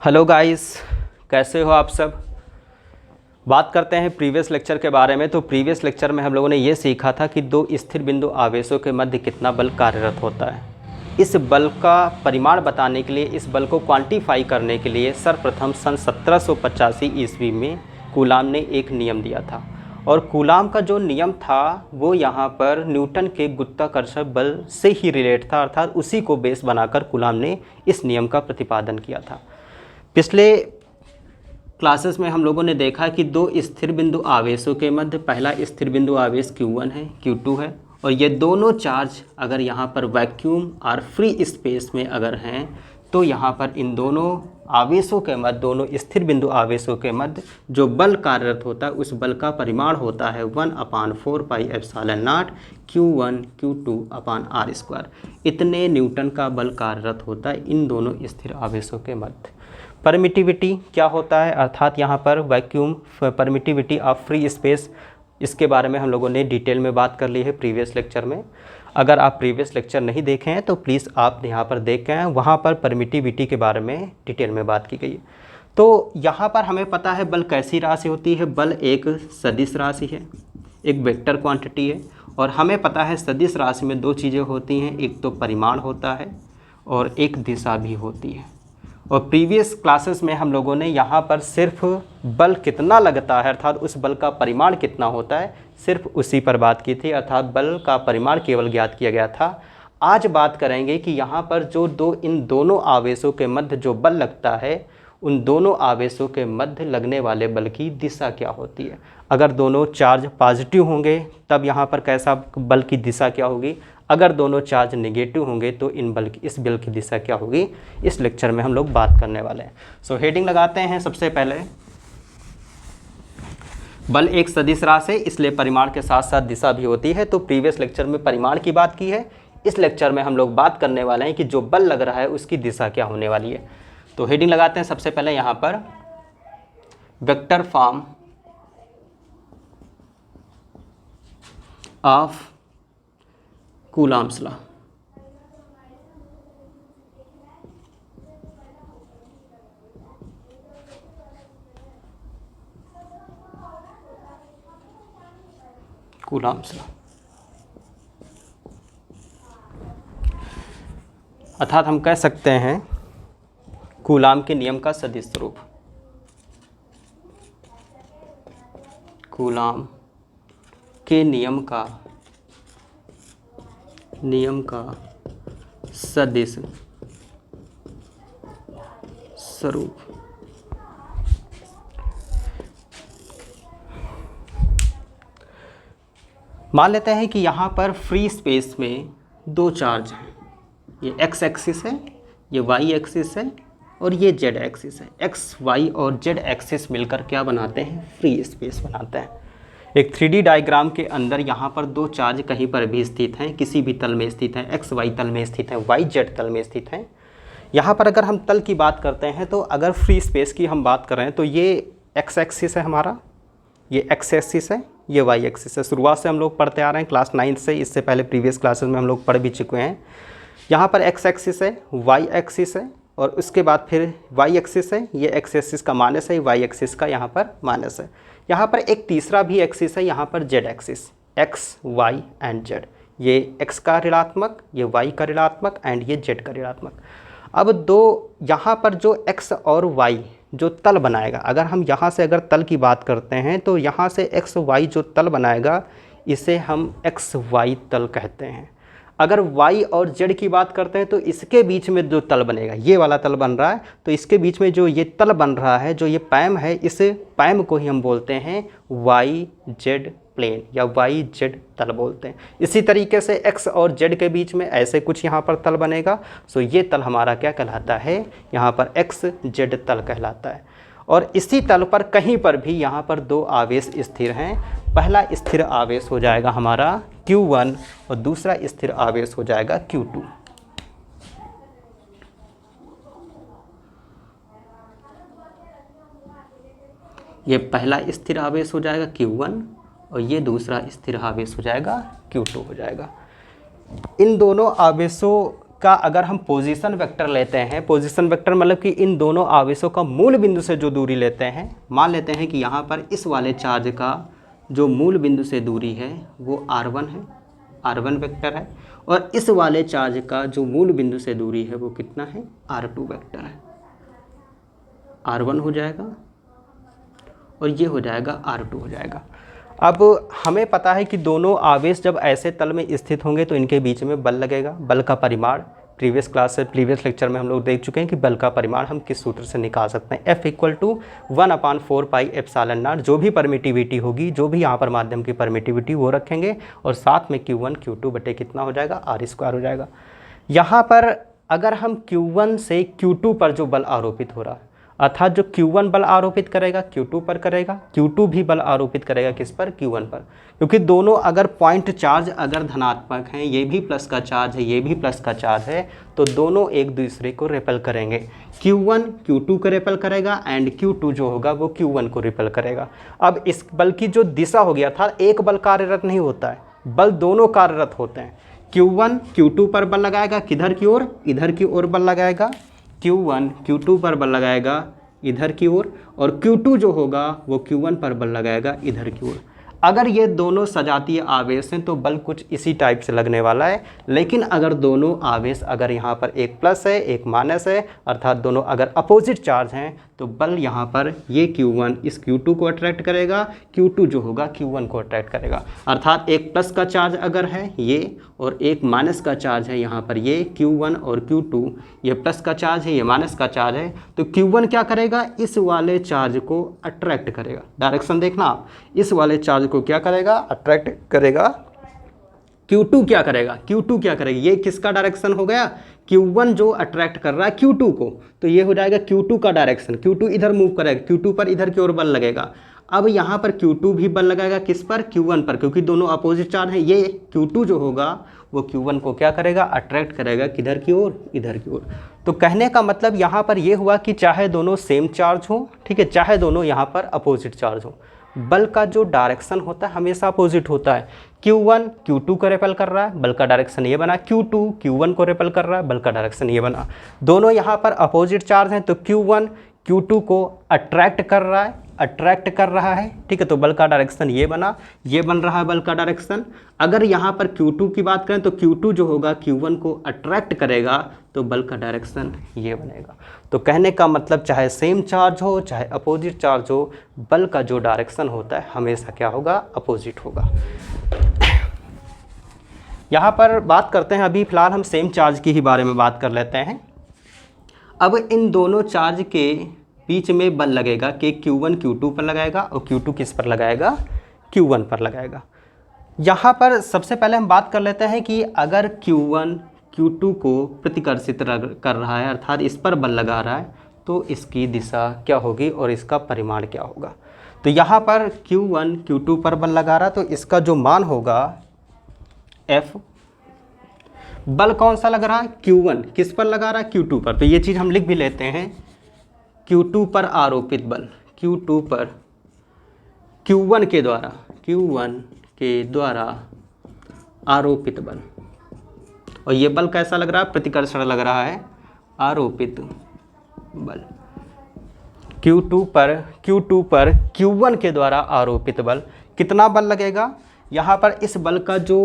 Hello guys, कैसे हो आप सब। बात करते हैं प्रीवियस लेक्चर के बारे में। तो प्रीवियस लेक्चर में हम लोगों ने ये सीखा था कि दो स्थिर बिंदु आवेशों के मध्य कितना बल कार्यरत होता है। इस बल का परिमाण बताने के लिए, इस बल को क्वांटिफाई करने के लिए सर्वप्रथम सन 1785 ईस्वी में कूलाम ने एक नियम दिया था। और कूलाम का जो नियम था वो यहाँ पर न्यूटन के गुरुत्वाकर्षण बल से ही रिलेट था, अर्थात उसी को बेस बनाकर कूलाम ने इस नियम का प्रतिपादन किया था। पिछले क्लासेस में हम लोगों ने देखा कि दो स्थिर बिंदु आवेशों के मध्य पहला स्थिर बिंदु आवेश Q1 है, Q2 है, और ये दोनों चार्ज अगर यहाँ पर वैक्यूम और फ्री स्पेस में अगर हैं तो यहाँ पर इन दोनों आवेशों के मध्य, दोनों स्थिर बिंदु आवेशों के मध्य जो बल कार्यरत होता है उस बल का परिमाण होता है 1/4πε0 Q1 Q2/r²। इतने न्यूटन का बल कार्यरत होता है इन दोनों स्थिर आवेशों के मध्य। परमिटिविटी क्या होता है, अर्थात यहाँ पर vacuum permittivity of free space, इसके बारे में हम लोगों ने डिटेल में बात कर ली है प्रीवियस लेक्चर में। अगर आप प्रीवियस लेक्चर नहीं देखे हैं तो प्लीज़ आप यहाँ पर देखें, वहाँ पर परमिटिविटी के बारे में डिटेल में बात की गई है। तो यहाँ पर हमें पता है बल कैसी राशि होती है। बल एक सदिश राशि है, एक वेक्टर क्वांटिटी है, और हमें पता है सदिश राशि में दो चीज़ें होती हैं, एक तो परिमाण होता है और एक दिशा भी होती है। और प्रीवियस क्लासेस में हम लोगों ने यहाँ पर सिर्फ बल कितना लगता है, अर्थात उस बल का परिमाण कितना होता है, सिर्फ उसी पर बात की थी, अर्थात बल का परिमाण केवल ज्ञात किया गया था। आज बात करेंगे कि यहाँ पर जो इन दोनों आवेशों के मध्य जो बल लगता है, उन दोनों आवेशों के मध्य लगने वाले बल की दिशा क्या होती है। अगर दोनों चार्ज पॉजिटिव होंगे तब यहाँ पर कैसा बल की दिशा क्या होगी, अगर दोनों चार्ज नेगेटिव होंगे तो इस बल की दिशा क्या होगी, इस लेक्चर में हम लोग बात करने वाले हैं। सो हेडिंग लगाते हैं। सबसे पहले बल एक सदिश राशि है, इसलिए परिमाण के साथ साथ दिशा भी होती है। तो प्रीवियस लेक्चर में परिमाण की बात की है, इस लेक्चर में हम लोग बात करने वाले हैं कि जो बल लग रहा है उसकी दिशा क्या होने वाली है। तो हेडिंग लगाते हैं। सबसे पहले यहाँ पर vector form of coulombs law. Coulombs law अर्थात हम कह सकते हैं कूलाम के नियम का सदिश स्वरूप। कूलाम के नियम का सदिश स्वरूप। मान लेते हैं कि यहाँ पर फ्री स्पेस में दो चार्ज हैं, ये एक्स एक्सिस है, ये वाई एक्सिस है, और ये जेड एक्सिस है। एक्स वाई और जेड एक्सिस मिलकर क्या बनाते हैं, फ्री स्पेस बनाते हैं। एक 3D डायग्राम के अंदर यहाँ पर दो चार्ज कहीं पर भी स्थित हैं, किसी भी तल में स्थित हैं, एक्स वाई तल में स्थित हैं, वाई जेड तल में स्थित हैं। यहाँ पर अगर हम तल की बात करते हैं तो अगर फ्री स्पेस की हम बात कर रहे हैं तो ये एक्स एक्सिस है हमारा, ये एक्स एक्सिस है, ये वाई एक्सिस है। शुरुआत से हम लोग पढ़ते आ रहे हैं क्लास 9 से, इससे पहले प्रीवियस क्लासेस में हम लोग पढ़ भी चुके हैं। यहाँ पर एक्स एक्सिस है, वाई एक्सिस है, और उसके बाद फिर वाई एक्सिस है, ये एक्स एक्सिस का माइनस है, वाई एक्सिस का यहाँ पर माइनस है। यहाँ पर एक तीसरा भी एक्सिस है, यहाँ पर Z axis, X Y and Z, ये एक्स का ऋणात्मक, ये वाई का ऋणात्मक एंड ये जेड का ऋणात्मक। अब दो यहाँ पर जो एक्स और वाई जो तल बनाएगा, अगर हम यहाँ से अगर तल की बात करते हैं तो यहाँ से एक्स वाई जो तल बनाएगा इसे हम एक्स वाई तल कहते हैं। अगर y और z की बात करते हैं तो इसके बीच में जो तल बनेगा, ये वाला तल बन रहा है, तो इसके बीच में जो ये तल बन रहा है, जो ये पैम है, इस पैम को ही हम बोलते हैं YZ प्लेन या YZ तल बोलते हैं। इसी तरीके से x और z के बीच में ऐसे कुछ यहाँ पर तल बनेगा। सो ये तल हमारा क्या कहलाता है, यहाँ पर XZ तल कहलाता है। और इसी तल पर कहीं पर भी यहाँ पर दो आवेश स्थिर हैं। पहला स्थिर आवेश हो जाएगा हमारा Q1 और दूसरा स्थिर आवेश हो जाएगा Q2। ये पहला स्थिर आवेश हो जाएगा Q1 और ये दूसरा स्थिर आवेश हो जाएगा Q2 हो जाएगा। इन दोनों आवेशों का अगर हम पोजीशन वेक्टर लेते हैं, पोजीशन वेक्टर मतलब कि इन दोनों आवेशों का मूल बिंदु से जो दूरी लेते हैं, मान लेते हैं कि यहाँ पर इस वाले चार्ज का जो मूल बिंदु से दूरी है वो r1 है, r1 वेक्टर है, और इस वाले चार्ज का जो मूल बिंदु से दूरी है वो कितना है, r2 वेक्टर है। r1 हो जाएगा और ये हो जाएगा r2 हो जाएगा। अब हमें पता है कि दोनों आवेश जब ऐसे तल में स्थित होंगे तो इनके बीच में बल लगेगा। बल का परिमाण प्रीवियस क्लास से प्रीवियस लेक्चर में हम लोग देख चुके हैं कि बल का परिमाण हम किस सूत्र से निकाल सकते हैं, F = 1/4πε0। जो भी परमिटिविटी होगी, जो भी यहाँ पर माध्यम की परमिटिविटी वो रखेंगे, और साथ में Q1 Q2 बटे कितना हो जाएगा, r² हो जाएगा। यहाँ पर अगर हम Q1 से Q2 पर जो बल आरोपित हो रहा है, अर्थात जो Q1 बल आरोपित करेगा Q2 पर करेगा, Q2 भी बल आरोपित करेगा किस पर, Q1 पर, क्योंकि दोनों अगर पॉइंट चार्ज अगर धनात्मक हैं, ये भी प्लस का चार्ज है, ये भी प्लस का चार्ज है, तो दोनों एक दूसरे को रिपेल करेंगे। Q1 Q2 को रिपेल करेगा एंड Q2 जो होगा वो Q1 को रिपेल करेगा। अब इस बल की जो दिशा हो गया था, एक बल कार्यरत नहीं होता है, बल दोनों कार्यरत होते हैं। Q1 Q2 पर बल लगाएगा, किधर की ओर, इधर की ओर बल लगाएगा, Q1 Q2 पर बल लगाएगा इधर की ओर, और Q2 जो होगा वो Q1 पर बल लगाएगा इधर की ओर। अगर ये दोनों सजातीय आवेश हैं तो बल कुछ इसी टाइप से लगने वाला है, लेकिन अगर दोनों आवेश अगर यहाँ पर एक प्लस है एक माइनस है, अर्थात दोनों अगर अपोजिट चार्ज हैं, तो बल यहाँ पर ये Q1 इस Q2 को अट्रैक्ट करेगा, Q2 जो होगा Q1 को अट्रैक्ट करेगा। अर्थात एक प्लस का चार्ज अगर है ये, और एक माइनस का चार्ज है यहाँ पर ये Q1 और Q2, ये प्लस का चार्ज है ये माइनस का चार्ज है, तो Q1 क्या करेगा, इस वाले चार्ज को अट्रैक्ट करेगा। डायरेक्शन देखना आप, इस वाले चार्ज को क्या करेगा, अट्रैक्ट करेगा। Q2 क्या करेगा, Q2 क्या करेगा, ये किसका डायरेक्शन हो गया, Q1 जो अट्रैक्ट कर रहा है Q2 को, तो ये हो जाएगा Q2 का डायरेक्शन। Q2 इधर मूव करेगा, Q2 पर इधर की ओर बल लगेगा। अब यहाँ पर Q2 भी बल लगाएगा किस पर, Q1 पर, क्योंकि दोनों अपोजिट चार्ज हैं। ये Q2 जो होगा वो Q1 को क्या करेगा, अट्रैक्ट करेगा, किधर की ओर, इधर की ओर। तो कहने का मतलब यहाँ पर ये हुआ कि चाहे दोनों सेम चार्ज हो, ठीक है, चाहे दोनों यहाँ पर अपोजिट चार्ज हो, बल का जो डायरेक्शन होता है हमेशा अपोजिट होता है। Q1 Q2 को रिपेल कर रहा है, बल का डायरेक्शन ये बना, Q2 Q1 को रिपेल कर रहा है, बल का डायरेक्शन ये बना। दोनों यहाँ पर अपोजिट चार्ज हैं, तो Q1 Q2 को अट्रैक्ट कर रहा है, ठीक है, तो बल का डायरेक्शन ये बना, ये बन रहा है बल का डायरेक्शन। अगर यहाँ पर Q2 की बात करें तो Q2 जो होगा Q1 को अट्रैक्ट करेगा, तो बल का डायरेक्शन ये बनेगा। तो कहने का मतलब चाहे सेम चार्ज हो चाहे अपोजिट चार्ज हो, बल का जो डायरेक्शन होता है हमेशा क्या होगा, अपोजिट होगा। यहाँ पर बात करते हैं, अभी फ़िलहाल हम सेम चार्ज की ही बारे में बात कर लेते हैं। अब इन दोनों चार्ज के बीच में बल लगेगा कि Q1 Q2 पर लगाएगा और Q2 किस पर लगाएगा, Q1 पर लगाएगा। यहाँ पर सबसे पहले हम बात कर लेते हैं कि अगर Q1 Q2 को प्रतिकर्षित कर रहा है, अर्थात इस पर बल लगा रहा है, तो इसकी दिशा क्या होगी और इसका परिमाण क्या होगा। तो यहाँ पर Q1 Q2 पर बल लगा रहा है, तो इसका जो मान होगा F, बल कौन सा लग रहा है, Q1 किस पर लगा रहा है, Q2 पर। तो ये चीज़ हम लिख भी लेते हैं, Q2 पर आरोपित बल, Q2 पर Q1 के द्वारा आरोपित बल, और ये बल कैसा लग रहा है, प्रतिकर्षण लग रहा है, आरोपित बल। Q2 पर Q1 के द्वारा आरोपित बल, कितना बल लगेगा, यहाँ पर इस बल का जो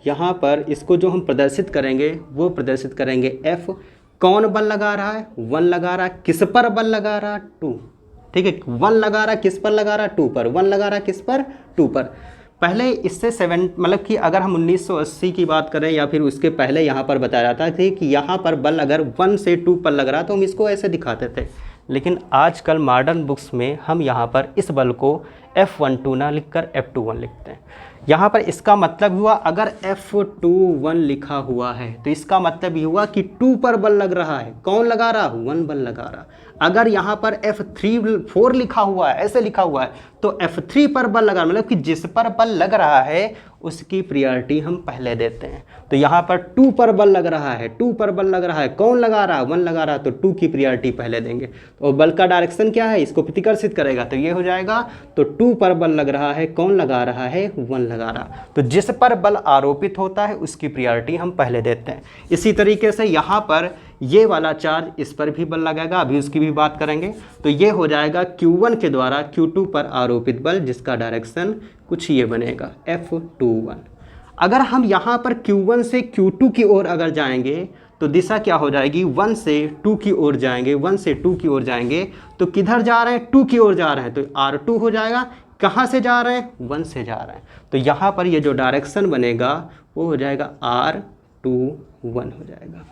यहाँ पर इसको जो हम प्रदर्शित करेंगे वो प्रदर्शित करेंगे F। कौन बल लगा रहा है, 1 लगा रहा है, किस पर बल लगा रहा है, 2, ठीक है, 1 लगा रहा है, किस पर लगा रहा है, 2 पर, 1 लगा रहा है किस पर, 2 पर। पहले इससे 7 मतलब कि अगर हम 1980 की बात करें या फिर उसके पहले यहाँ पर बताया जाता है कि यहाँ पर बल अगर 1 से 2 पर लग रहा है तो हम इसको ऐसे दिखाते थे, लेकिन आजकल मॉडर्न बुक्स में हम यहाँ पर इस बल को F12 ना लिखकर F21 लिखते हैं। यहाँ पर इसका मतलब हुआ अगर F21 लिखा हुआ है तो इसका मतलब ये हुआ कि 2 पर बल लग रहा है। कौन लगा रहा, 1 बल लगा रहा। अगर यहाँ पर F3 4 लिखा हुआ है, ऐसे लिखा हुआ है, तो F3 पर बल लगा, मतलब कि जिस पर बल लग रहा है उसकी प्रायोरिटी हम पहले देते हैं। तो यहाँ पर 2 पर बल लग रहा है, 2 पर बल लग रहा है, कौन लगा रहा है, 1 लगा रहा है, तो 2 की प्रायोरिटी पहले देंगे। तो बल का डायरेक्शन क्या है, इसको प्रतिकर्षित करेगा, तो ये हो जाएगा। तो 2 पर बल लग रहा है, कौन लगा रहा है, 1 लगा रहा। तो जिस पर बल आरोपित होता है उसकी प्रायोरिटी हम पहले देते हैं। इसी तरीके से यहाँ पर ये वाला चार्ज, इस पर भी बल लगेगा, अभी उसकी भी बात करेंगे। तो ये हो जाएगा Q1 के द्वारा Q2 पर आरोपित बल, जिसका डायरेक्शन कुछ ये बनेगा F21। अगर हम यहाँ पर Q1 से Q2 की ओर अगर जाएंगे तो दिशा क्या हो जाएगी, 1 से 2 की ओर जाएंगे, 1 से 2 की ओर जाएंगे, तो किधर जा रहे हैं, 2 की ओर जा रहे हैं, तो R2 हो जाएगा। कहाँ से जा रहे हैं, 1 से जा रहे हैं, तो यहाँ पर ये जो डायरेक्शन बनेगा वो हो जाएगा R21 हो जाएगा।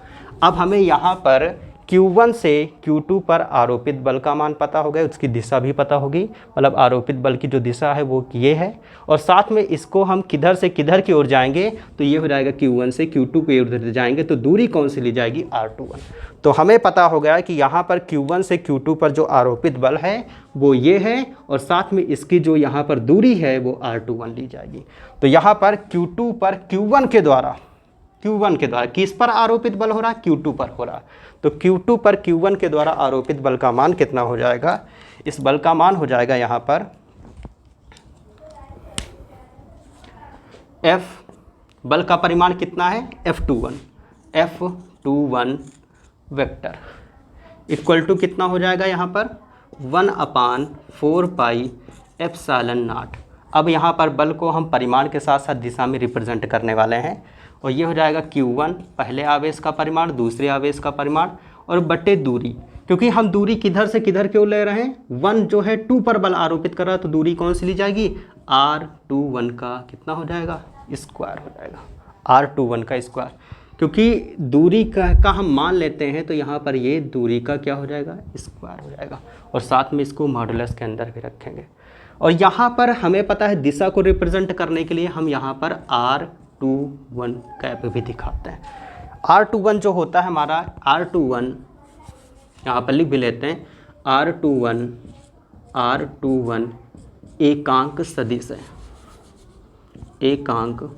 अब हमें यहाँ पर Q1 से Q2 पर आरोपित बल का मान पता हो गया, उसकी दिशा भी पता होगी, मतलब आरोपित बल की जो दिशा है वो ये है, और साथ में इसको हम किधर से किधर की ओर जाएंगे, तो ये हो जाएगा Q1 से Q2 की ओर जाएंगे, तो दूरी कौन सी ली जाएगी, R21। तो हमें पता हो गया कि यहाँ पर Q1 से Q2 पर जो आरोपित बल है वो ये है, और साथ में इसकी जो यहाँ पर दूरी है वो R21 ली जाएगी। तो यहाँ पर Q2 पर Q1 के द्वारा किस पर आरोपित बल हो रहा है, Q2 पर हो रहा है। तो Q2 पर Q1 के द्वारा आरोपित बल का मान कितना हो जाएगा, इस बल का मान हो जाएगा यहाँ पर F, बल का परिमाण कितना है, F21 वेक्टर इक्वल टू कितना हो जाएगा यहाँ पर 1/4 पाई एप्सिलॉन नॉट। अब यहाँ पर बल को हम परिमाण के साथ साथ दिशा में रिप्रेजेंट करने वाले हैं, और ये हो जाएगा Q1 पहले आवेश का परिमाण, दूसरे आवेश का परिमाण, और बटे दूरी, क्योंकि हम दूरी किधर से किधर क्यों ले रहे हैं, 1 जो है 2 पर बल आरोपित कर रहा है, तो दूरी कौन सी ली जाएगी, R21 का कितना हो जाएगा, स्क्वायर हो जाएगा, R21 का स्क्वायर। क्योंकि दूरी का हम मान लेते हैं तो यहाँ पर ये दूरी का क्या हो जाएगा, स्क्वायर हो जाएगा, और साथ में इसको मॉडुलस के अंदर भी रखेंगे। और यहाँ पर हमें पता है दिशा को रिप्रेजेंट करने के लिए हम यहाँ पर R21 कैप भी दिखाते हैं। R21 जो होता है हमारा, R21 यहाँ पर लिख भी लेते हैं, R21 एकांक सदिश है, एकांक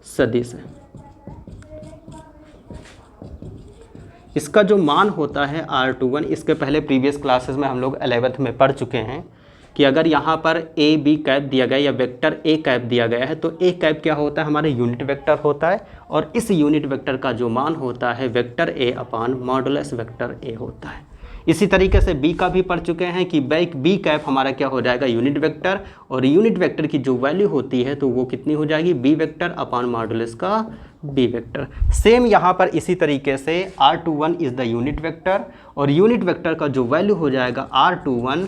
सदिश है। इसका जो मान होता है R21, इसके पहले प्रीवियस क्लासेस में हम लोग 11th में पढ़ चुके हैं कि अगर यहाँ पर ए बी कैप दिया गया या वेक्टर ए कैप दिया गया है, तो ए कैप क्या होता है, हमारे यूनिट वेक्टर होता है, और इस यूनिट वेक्टर का जो मान होता है vector A upon modulus vector A होता है। इसी तरीके से बी का भी पढ़ चुके हैं कि बी कैप हमारा क्या हो जाएगा, यूनिट वेक्टर, और यूनिट वेक्टर की जो वैल्यू होती है तो वो कितनी हो जाएगी, बी वेक्टर अपान मॉडुलस का बी वेक्टर। सेम यहाँ पर इसी तरीके से R21 is the unit vector, और यूनिट वेक्टर का जो वैल्यू हो जाएगा R21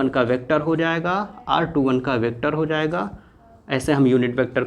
का वेक्टर हो जाएगा, R21 का वेक्टर हो जाएगा। ऐसे हम यूनिट वेक्टर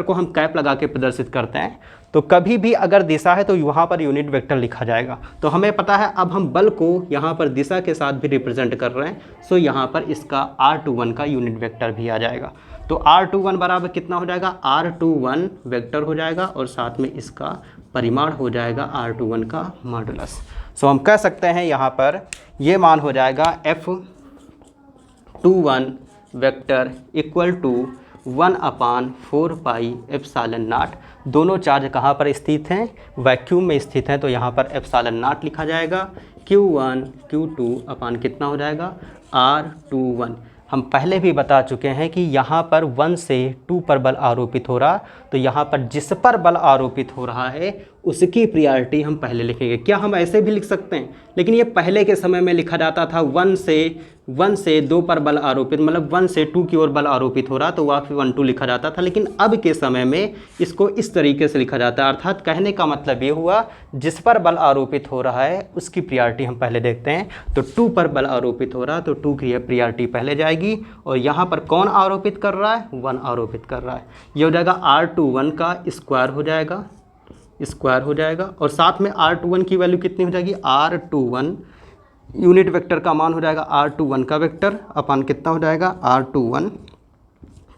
को हम कैप लगा के प्रदर्शित करते हैं, तो कभी भी अगर दिशा है तो वहाँ पर यूनिट वेक्टर लिखा जाएगा। तो हमें पता है अब हम बल को यहाँ पर दिशा के साथ भी रिप्रेजेंट कर रहे हैं, सो यहाँ पर इसका R21 का यूनिट वेक्टर भी आ जाएगा। तो R21 बराबर कितना हो जाएगा, R21 वेक्टर हो जाएगा, और साथ में इसका परिमाण हो जाएगा R21 का मॉडुलस। सो हम कह सकते हैं यहाँ पर ये मान हो जाएगा F21 vector equal to 1/4 pi epsilon naught. दोनों चार्ज कहाँ पर स्थित हैं, वैक्यूम में स्थित हैं, तो यहाँ पर एप्सिलॉन नॉट लिखा जाएगा, Q1 Q2 अपान कितना हो जाएगा, R21। हम पहले भी बता चुके हैं कि यहाँ पर 1 से 2 पर बल आरोपित हो रहा, तो यहाँ पर जिस पर बल आरोपित हो रहा है उसकी प्रायोरिटी हम पहले लिखेंगे। क्या हम ऐसे भी लिख सकते हैं, लेकिन ये पहले के समय में लिखा जाता था 1 से 2 पर बल आरोपित, मतलब 1 से 2 की ओर बल आरोपित हो रहा, तो वहाँ फिर 1 2 लिखा जाता था। लेकिन अब के समय में इसको इस तरीके से लिखा जाता है, अर्थात कहने का मतलब ये हुआ जिस पर बल आरोपित हो रहा है उसकी प्रायोरिटी हम पहले देखते हैं। तो 2 पर बल आरोपित हो रहा, तो 2 की प्रायोरिटी पहले जाएगी, और यहाँ पर कौन आरोपित कर रहा है, 1 आरोपित कर रहा है। ये हो जाएगा R21 का स्क्वायर हो जाएगा, और साथ में R21 की वैल्यू कितनी हो जाएगी, R21 यूनिट वेक्टर का मान हो जाएगा R21 का वेक्टर अपान कितना हो जाएगा, R21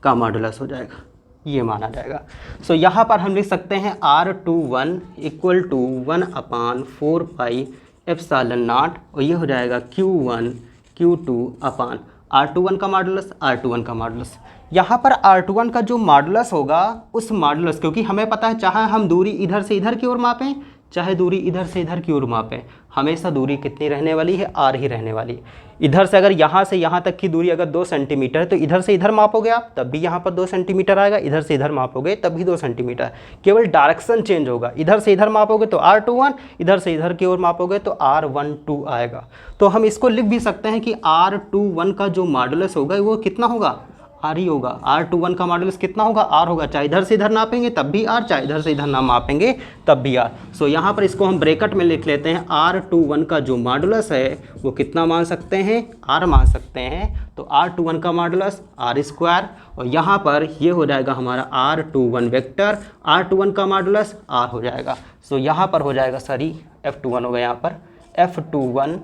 का मॉडुलस हो जाएगा, ये माना जाएगा। सो यहाँ पर हम लिख सकते हैं R21 equal to 1/4 pi epsilon naught, और ये हो जाएगा Q1 Q2 अपान R21 का मॉडुलस, R21 का मॉडुलस। यहाँ पर R21 का जो मॉडुलस होगा उस मॉडुलस, क्योंकि हमें पता है चाहे हम दूरी इधर से इधर की ओर मापें चाहे दूरी इधर से इधर की ओर मापें, हमेशा दूरी कितनी रहने वाली है, R ही रहने वाली है। इधर से अगर यहाँ से यहाँ तक की दूरी अगर 2 सेंटीमीटर है तो इधर से इधर मापोगे आप तब भी यहाँ पर 2 सेंटीमीटर आएगा, इधर से इधर मापोगे तब भी 2 सेंटीमीटर, केवल डायरेक्शन चेंज होगा। इधर से इधर मापोगे तो R21, इधर से इधर की ओर मापोगे तो R12 आएगा। तो हम इसको लिख भी सकते हैं कि R21 का जो मॉडुलस होगा वो कितना होगा, R ही होगा। R21 का मॉडुलस कितना होगा, R होगा। चाहे इधर से इधर नापेंगे तब भी R, चाहे इधर से इधर ना मापेंगे तब भी R। सो यहाँ पर इसको हम ब्रैकेट में लिख लेते हैं। R21 का जो मॉडुलस है वो कितना मान सकते हैं, R मान सकते हैं। तो R21 का मॉडुलस R², और यहाँ पर ये हो जाएगा हमारा R21 वेक्टर, R21 का मॉडुलस R हो जाएगा। सो यहाँ पर हो जाएगा सॉरी F21 होगा, यहाँ पर F21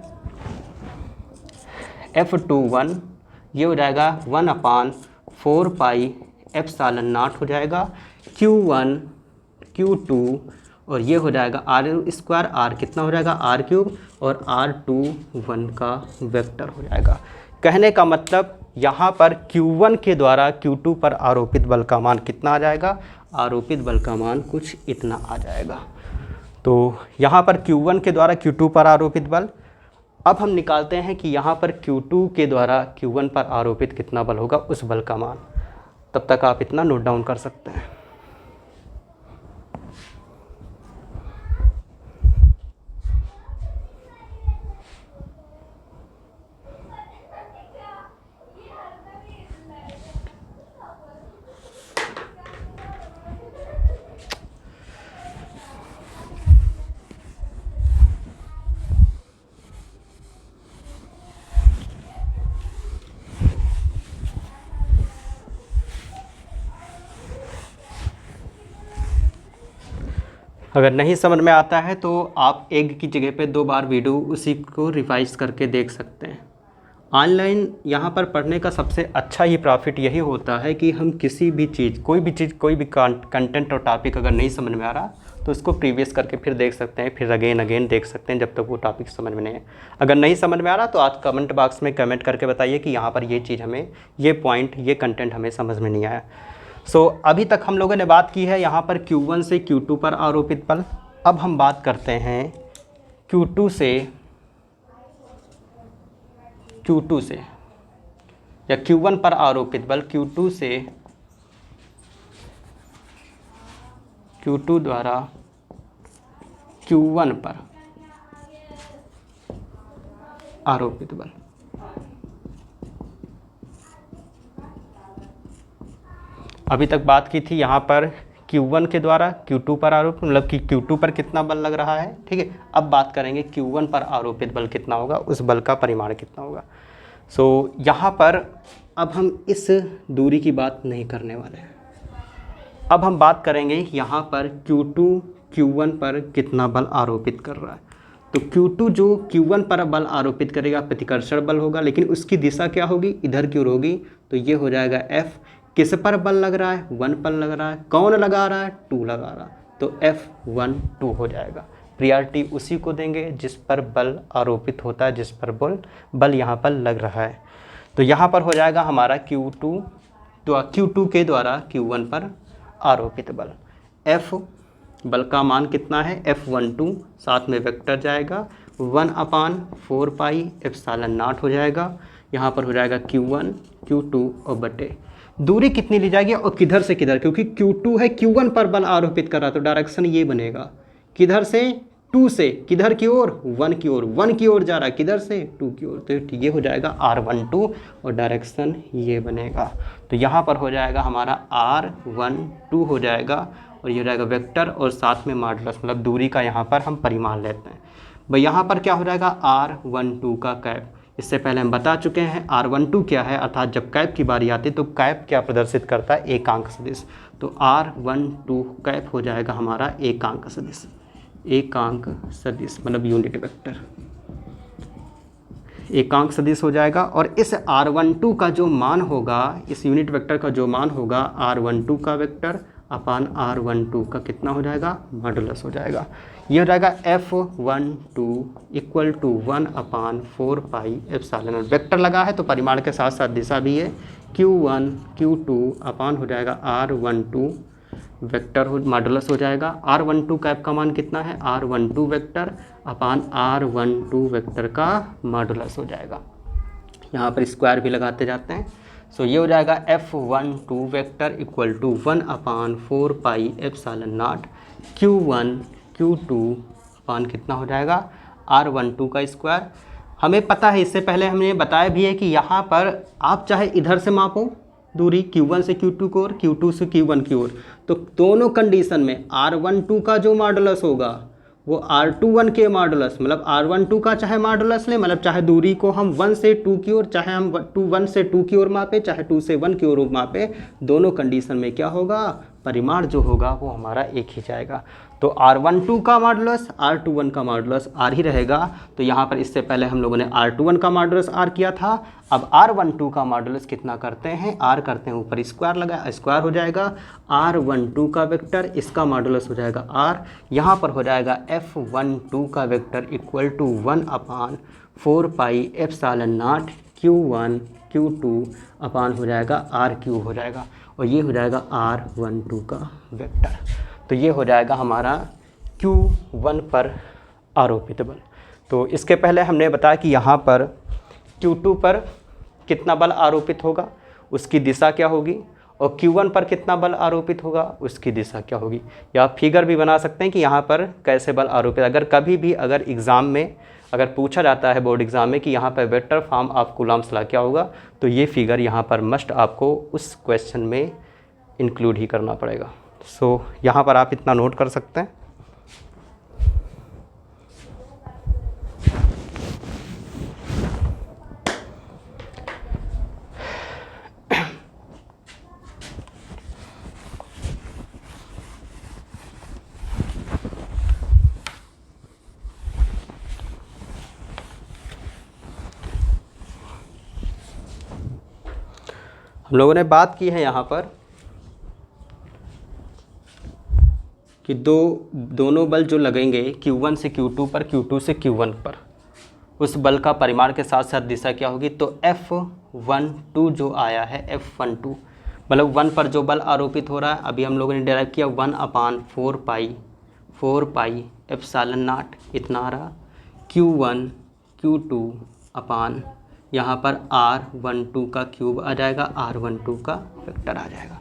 ये हो जाएगा 1/4 पाई एप्सिलॉन नॉट हो जाएगा Q1 Q2, और ये हो जाएगा R², R कितना हो जाएगा R³ और R21 का वेक्टर हो जाएगा। कहने का मतलब यहाँ पर Q1 के द्वारा Q2 पर आरोपित बल का मान कितना आ जाएगा, आरोपित बल का मान कुछ इतना आ जाएगा। तो यहाँ पर Q1 के द्वारा Q2 पर आरोपित बल। अब हम निकालते हैं कि यहाँ पर Q2 के द्वारा Q1 पर आरोपित कितना बल होगा, उस बल का मान। तब तक आप इतना नोट डाउन कर सकते हैं। अगर नहीं समझ में आता है तो आप एक की जगह पे 2 बार वीडियो उसी को रिवाइज करके देख सकते हैं। ऑनलाइन यहाँ पर पढ़ने का सबसे अच्छा ही प्रॉफिट यही होता है कि हम किसी भी चीज़ कोई भी कंटेंट और टॉपिक अगर नहीं समझ में आ रहा तो उसको प्रीवियस करके फिर देख सकते हैं, फिर अगेन देख सकते हैं जब तक वो टॉपिक समझ में नहीं है। अगर नहीं समझ में आ रहा तो आज कमेंट बॉक्स में कमेंट करके बताइए कि यहाँ पर ये चीज़ हमें, ये पॉइंट, ये कंटेंट हमें समझ में नहीं आया। सो अभी तक हम लोगों ने बात की है यहाँ पर Q1 से Q2 पर आरोपित बल। अब हम बात करते हैं Q2 से या Q1 पर आरोपित बल Q2 से Q2 द्वारा Q1 पर आरोपित बल। अभी तक बात की थी यहाँ पर Q1 के द्वारा Q2 पर आरोप, मतलब कि Q2 पर कितना बल लग रहा है, ठीक है। अब बात करेंगे Q1 पर आरोपित बल कितना होगा, उस बल का परिमाण कितना होगा। सो यहाँ पर अब हम इस दूरी की बात नहीं करने वाले हैं। अब हम बात करेंगे यहाँ पर Q2 Q1 पर कितना बल आरोपित कर रहा है। तो Q2 जो Q1 पर बल आरोपित करेगा प्रतिकर्षण बल होगा, लेकिन उसकी दिशा क्या होगी, इधर की ओर होगी। तो ये हो जाएगा F। किस पर बल लग रहा है, 1 पर लग रहा है। कौन लगा रहा है, 2 लगा रहा है। तो F12 हो जाएगा। प्रायोरिटी उसी को देंगे जिस पर बल आरोपित होता है, जिस पर बल यहाँ पर लग रहा है। तो यहाँ पर हो जाएगा हमारा Q2, तो Q2 के द्वारा Q1 पर आरोपित बल। F बल का मान कितना है, F12, साथ में वेक्टर जाएगा 1/4 पाई एप्सिलॉन नॉट हो जाएगा। यहाँ पर हो जाएगा Q1 Q2 और बटे दूरी कितनी ली जाएगी और किधर से किधर, क्योंकि Q2 है Q1 पर बल आरोपित कर रहा, तो डायरेक्शन ये बनेगा किधर से, 2 से किधर की ओर, 1 की ओर। 1 की ओर जा रहा है, किधर से, 2 की ओर। तो ये हो जाएगा R12 और डायरेक्शन ये बनेगा। तो यहाँ पर हो जाएगा हमारा R12 हो जाएगा, और ये हो जाएगा वेक्टर और साथ में मॉडुलस, मतलब दूरी का यहाँ पर हम परिमाण लेते हैं। भाई यहाँ पर क्या हो जाएगा, R12 का कैप। इससे पहले हम बता चुके हैं R12 क्या है, अर्थात जब कैप की बारी आती है तो कैप क्या प्रदर्शित करता है, एकांक सदिश। तो R12 कैप हो जाएगा हमारा एकांक सदिश, एकांक सदिश मतलब यूनिट वेक्टर, एकांक सदिश हो जाएगा। और इस R12 का जो मान होगा, इस यूनिट वेक्टर का जो मान होगा, R12 का वेक्टर अपान R12 का कितना हो जाएगा, मॉडुलस हो जाएगा। ये हो जाएगा F12 equal to 1 upon 4 pi epsilon. Vector लगा है तो परिमाण के साथ साथ दिशा भी है। Q1 Q2 अपान हो जाएगा R12 वेक्टर हो मॉडुलस हो जाएगा। R12 का का मान कितना है, R12 वेक्टर अपान R12 वेक्टर का मॉडुलस हो जाएगा। यहाँ पर स्क्वायर भी लगाते जाते हैं। सो ये हो जाएगा F12 vector equal to 1 upon 4 pi epsilon naught Q1 Q2 upon कितना हो जाएगा, R12 का स्क्वायर। हमें पता है, इससे पहले हमने बताया भी है कि यहाँ पर आप चाहे इधर से मापो दूरी Q1 से Q2 की ओर, Q2 से Q1 की ओर, तो दोनों कंडीशन में R12 का जो मॉडुलस होगा वो R21 के मॉडुलस, मतलब R12 का चाहे मॉडुलस ले, मतलब चाहे दूरी को हम 1 से 2 की ओर, चाहे हम 1 से 2 की ओर मापे, चाहे 2 से 1 की ओर मापे, दोनों कंडीशन में क्या होगा, परिमाण जो होगा वो हमारा एक ही जाएगा। तो R12 का मॉडुलस R21 का मॉडुलस R ही रहेगा। तो यहाँ पर इससे पहले हम लोगों ने R21 का मॉडुलस R किया था, अब R12 का मॉडुलस कितना करते हैं, R करते हैं, ऊपर स्क्वायर लगा, स्क्वायर हो जाएगा R12 का वेक्टर, इसका मॉडुलस हो जाएगा R। यहाँ पर हो जाएगा F12 का vector equal to 1 upon 4 pi epsilon naught Q1 Q2 upon हो जाएगा R³ हो जाएगा, और ये हो जाएगा R12 का वेक्टर। तो ये हो जाएगा हमारा Q1 पर आरोपित बल। तो इसके पहले हमने बताया कि यहाँ पर Q2 पर कितना बल आरोपित होगा, उसकी दिशा क्या होगी, और Q1 पर कितना बल आरोपित होगा, उसकी दिशा क्या होगी। या आप फिगर भी बना सकते हैं कि यहाँ पर कैसे बल आरोपित, अगर कभी भी अगर एग्ज़ाम में अगर पूछा जाता है बोर्ड एग्ज़ाम में कि यहाँ पर vector form of Coulomb's law क्या होगा, तो ये फिगर यहाँ पर मस्ट आपको उस क्वेश्चन में इंक्लूड ही करना पड़ेगा। सो यहाँ पर आप इतना नोट कर सकते हैं। हम लोगों ने बात की है यहाँ पर कि दोनों बल जो लगेंगे Q1 से Q2 पर, Q2 से Q1 पर, उस बल का परिमाण के साथ साथ दिशा क्या होगी। तो F12 जो आया है, F12 मतलब 1 पर जो बल आरोपित हो रहा है, अभी हम लोगों ने डिराइव किया 1 अपान 4 पाई एप्सिलॉन नॉट, इतना आ रहा। Q1 Q2 अपान यहाँ पर R12 का क्यूब आ जाएगा, R12 का वेक्टर आ जाएगा।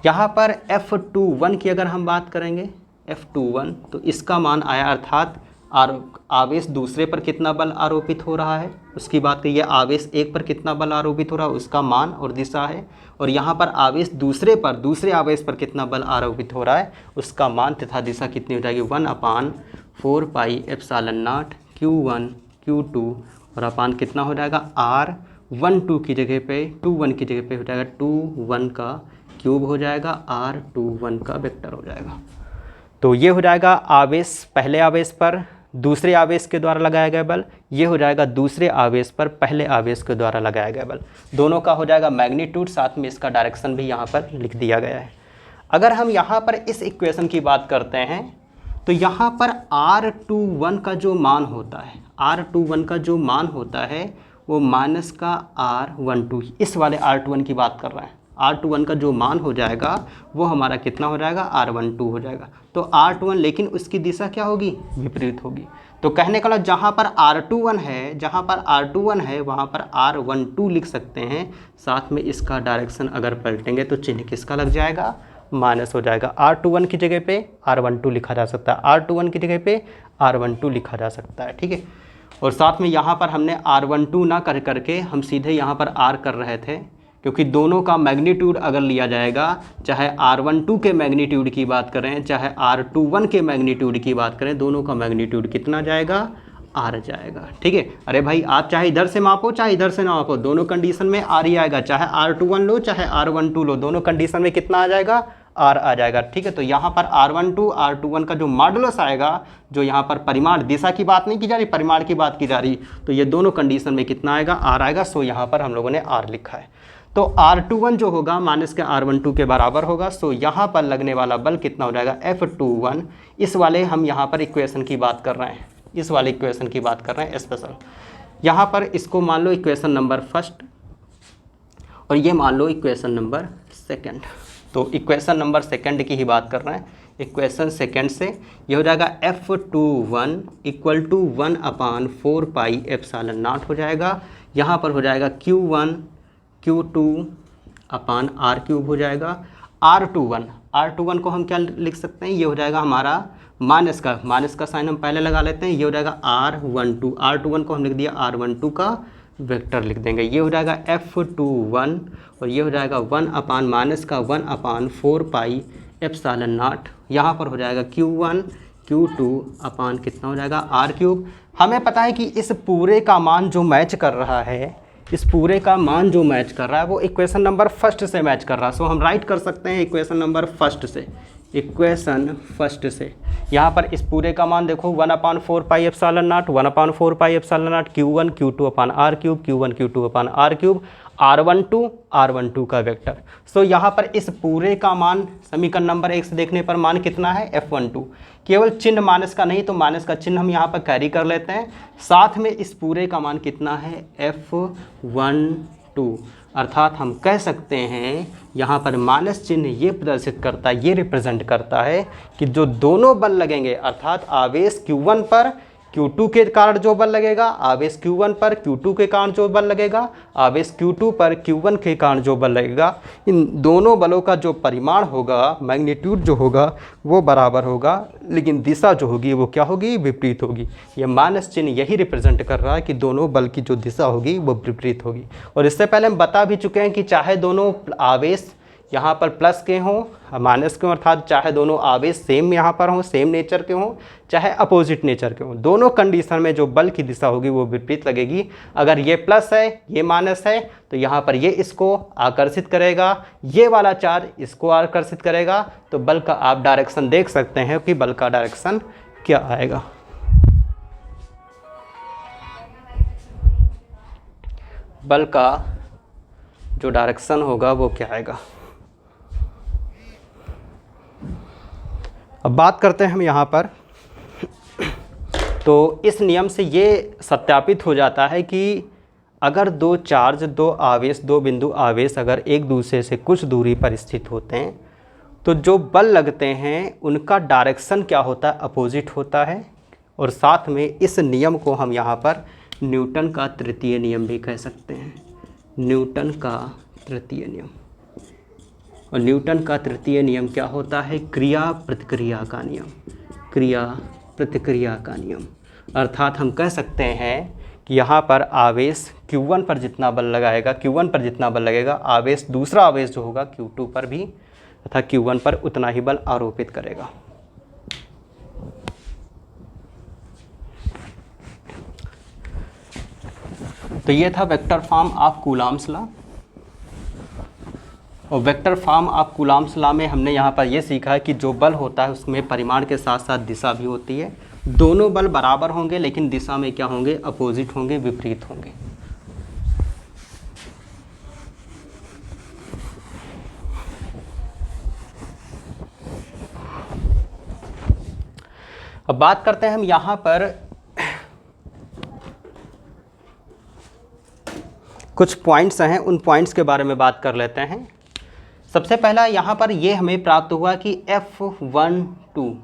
यहाँ पर F21 की अगर हम बात करेंगे, F21 तो इसका मान आया, अर्थात आवेश दूसरे पर कितना बल आरोपित हो रहा है उसकी बात करिए, आवेश एक पर कितना बल आरोपित हो रहा है उसका मान और दिशा है, और यहाँ पर आवेश दूसरे आवेश पर कितना बल आरोपित हो रहा है उसका मान तथा दिशा कितनी हो जाएगी, 1 upon 4 pi epsilon naught Q1 Q2, और अपान कितना हो जाएगा, R12 की जगह पे 21 की जगह पे हो जाएगा 21 का क्यूब हो जाएगा, R21 का वेक्टर हो जाएगा। तो ये हो जाएगा आवेश, पहले आवेश पर दूसरे आवेश के द्वारा लगाया गया बल, ये हो जाएगा दूसरे आवेश पर पहले आवेश के द्वारा लगाया गया बल, दोनों का हो जाएगा मैग्नीट्यूड, साथ में इसका डायरेक्शन भी यहाँ पर लिख दिया गया है। अगर हम यहाँ पर इस इक्वेशन की बात करते हैं तो यहाँ पर R21 का जो मान होता है, R21 का जो मान होता है वो माइनस का R12, इस वाले R21 की बात कर रहे हैं, R21 का जो मान हो जाएगा वो हमारा कितना हो जाएगा, R12 हो जाएगा। तो R21, लेकिन उसकी दिशा क्या होगी, विपरीत होगी। तो कहने का मतलब जहाँ पर R21 है वहाँ पर R12 लिख सकते हैं, साथ में इसका डायरेक्शन अगर पलटेंगे तो चिन्ह किसका लग जाएगा, माइनस हो जाएगा। R21 की जगह पे R12 लिखा जा सकता है, R21 की जगह पे R12 लिखा जा सकता है, ठीक है। और साथ में यहाँ पर हमने R12 ना कर करके हम सीधे यहाँ पर R कर रहे थे, क्योंकि दोनों का मैग्नीट्यूड अगर लिया जाएगा, चाहे R12 के मैग्नीट्यूड की बात करें चाहे R21 के मैग्नीट्यूड की बात करें, दोनों का मैग्नीट्यूड कितना जाएगा, R जाएगा, ठीक है। अरे भाई आप चाहे इधर से मापो चाहे इधर से ना मापो, दोनों कंडीशन में R ही आएगा, चाहे R21 लो चाहे R12 लो, दोनों कंडीशन में कितना आ जाएगा, R आ जाएगा, ठीक है। तो यहाँ पर R12 R21 का जो मॉडुलस आएगा, जो यहाँ पर परिमाण, दिशा की बात नहीं की जा रही, परिमाण की बात की जा रही, तो ये दोनों कंडीशन में कितना आएगा, R आएगा। सो यहाँ पर हम लोगों ने R लिखा है। तो तो R21 जो होगा माइनस के R12 के बराबर होगा। सो यहाँ पर लगने वाला बल कितना हो जाएगा, F21। इस वाले हम यहाँ पर इक्वेशन की बात कर रहे हैं, इस वाले इक्वेशन की बात कर रहे हैं स्पेशल। यहाँ पर इसको मान लो इक्वेशन नंबर फर्स्ट और ये मान लो इक्वेशन नंबर सेकंड। तो इक्वेशन नंबर सेकंड की ही बात कर रहे हैं। इक्वेशन सेकंड से ये हो जाएगा F21 equal to 1/4 pi epsilon naught हो जाएगा। यहाँ पर हो जाएगा Q1 Q2 अपान R³ हो जाएगा। R21 को हम क्या लिख सकते हैं, ये हो जाएगा हमारा माइनस का साइन हम पहले लगा लेते हैं। ये हो जाएगा R21 को हम लिख दिया R12 का वेक्टर लिख देंगे। ये हो जाएगा F21 और ये हो जाएगा 1/-4 पाई एप्सिलॉन नॉट। यहाँ पर हो जाएगा Q1 Q2 अपान कितना हो जाएगा R³। हमें पता है कि इस पूरे का मान जो मैच कर रहा है, इस पूरे का मान जो मैच कर रहा है वो इक्वेशन नंबर फर्स्ट से मैच कर रहा है। सो हम राइट कर सकते हैं इक्वेशन नंबर फर्स्ट से, इक्वेशन फर्स्ट से। यहाँ पर इस पूरे का मान देखो 1/4 pi epsilon not, 1/4 pi epsilon naught Q1 Q2 upon R³, Q1 Q2 upon R³, R12 का वेक्टर। सो यहाँ पर इस पूरे का मान समीकरण नंबर 1 से देखने पर मान कितना है, F12। केवल चिन्ह माइनस का नहीं तो माइनस का चिन्ह हम यहाँ पर कैरी कर लेते हैं। साथ में इस पूरे का मान कितना है, F12। अर्थात हम कह सकते हैं यहाँ पर माइनस चिन्ह ये प्रदर्शित करता है, ये रिप्रेजेंट करता है कि जो दोनों बल लगेंगे अर्थात आवेश Q1 पर Q2 के कारण जो बल लगेगा, आवेश Q1 पर Q2 के कारण जो बल लगेगा, आवेश Q2 पर Q1 के कारण जो बल लगेगा, इन दोनों बलों का जो परिमाण होगा, मैग्नीट्यूड जो होगा वो बराबर होगा, लेकिन दिशा जो होगी वो क्या होगी, विपरीत होगी। ये माइनस चिन्ह यही रिप्रेजेंट कर रहा है कि दोनों बल की जो दिशा होगी वो विपरीत होगी। और इससे पहले हम बता भी चुके हैं कि चाहे दोनों आवेश यहाँ पर प्लस के हों माइनस के हों, अर्थात चाहे दोनों आवेश सेम यहाँ पर हों, सेम नेचर के हों, चाहे अपोजिट नेचर के हों, दोनों कंडीशन में जो बल की दिशा होगी वो विपरीत लगेगी। अगर ये प्लस है ये माइनस है तो यहाँ पर ये इसको आकर्षित करेगा, ये वाला चार्ज इसको आकर्षित करेगा। तो बल का आप डायरेक्शन देख सकते हैं कि बल का डायरेक्शन क्या आएगा। बल का जो डायरेक्शन होगा वो क्या आएगा। अब बात करते हैं हम यहाँ पर। तो इस नियम से ये सत्यापित हो जाता है कि अगर दो चार्ज, दो आवेश, दो बिंदु आवेश अगर एक दूसरे से कुछ दूरी पर स्थित होते हैं तो जो बल लगते हैं उनका डायरेक्शन क्या होता है, अपोजिट होता है। और साथ में इस नियम को हम यहाँ पर न्यूटन का तृतीय नियम भी कह सकते हैं, न्यूटन का तृतीय नियम। और न्यूटन का तृतीय नियम क्या होता है, क्रिया प्रतिक्रिया का नियम, क्रिया प्रतिक्रिया का नियम। अर्थात हम कह सकते हैं कि यहाँ पर आवेश Q1 पर जितना बल लगेगा, आवेश दूसरा आवेश जो होगा Q2 पर भी तथा Q1 पर उतना ही बल आरोपित करेगा। तो ये था vector form of Coulomb's law. और vector form of Coulomb's law में हमने यहाँ पर ये सीखा है कि जो बल होता है उसमें परिमाण के साथ साथ दिशा भी होती है। दोनों बल बराबर होंगे लेकिन दिशा में क्या होंगे, अपोजिट होंगे, विपरीत होंगे। अब बात करते हैं हम यहाँ पर कुछ पॉइंट्स हैं, उन पॉइंट्स के बारे में बात कर लेते हैं। सबसे पहला यहाँ पर ये हमें प्राप्त हुआ कि F12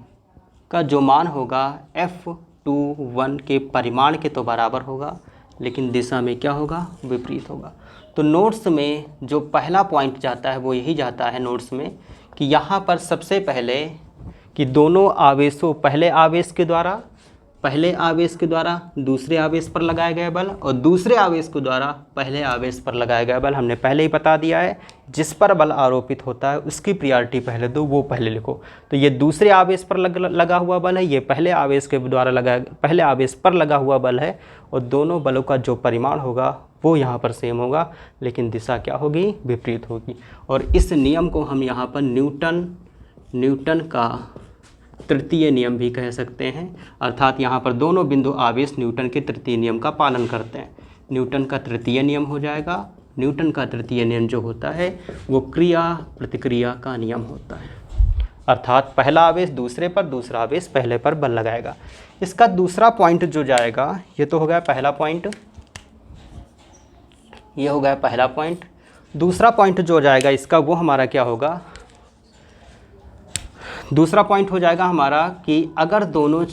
का जो मान होगा F21 के परिमाण के तो बराबर होगा लेकिन दिशा में क्या होगा, विपरीत होगा। तो नोट्स में जो पहला पॉइंट जाता है वो यही जाता है नोट्स में कि यहाँ पर सबसे पहले कि दोनों आवेशों, पहले आवेश के द्वारा दूसरे आवेश पर लगाए गए बल और दूसरे आवेश के द्वारा पहले आवेश पर लगाया गया बल हमने पहले ही बता दिया है। जिस पर बल आरोपित होता है उसकी प्रायोरिटी पहले दो, वो पहले लिखो। तो ये दूसरे आवेश पर लगा हुआ बल है, ये पहले आवेश पर लगा हुआ बल है और दोनों बलों का जो परिमाण होगा वो यहाँ पर सेम होगा लेकिन दिशा क्या होगी, विपरीत होगी। और इस नियम को हम यहाँ पर न्यूटन का तृतीय नियम भी कह सकते हैं। अर्थात यहाँ पर दोनों बिंदु आवेश न्यूटन के तृतीय नियम का पालन करते हैं। न्यूटन का तृतीय नियम हो जाएगा न्यूटन का तृतीय नियम जो होता है वो क्रिया प्रतिक्रिया का नियम होता है। अर्थात पहला आवेश दूसरे पर, दूसरा आवेश पहले पर बल लगाएगा। इसका दूसरा पॉइंट जो जाएगा, ये तो हो गया पहला पॉइंट, ये हो गया पहला पॉइंट। दूसरा पॉइंट जो जाएगा इसका वो हमारा क्या होगा, दूसरा पॉइंट हो जाएगा हमारा कि अगर दोनों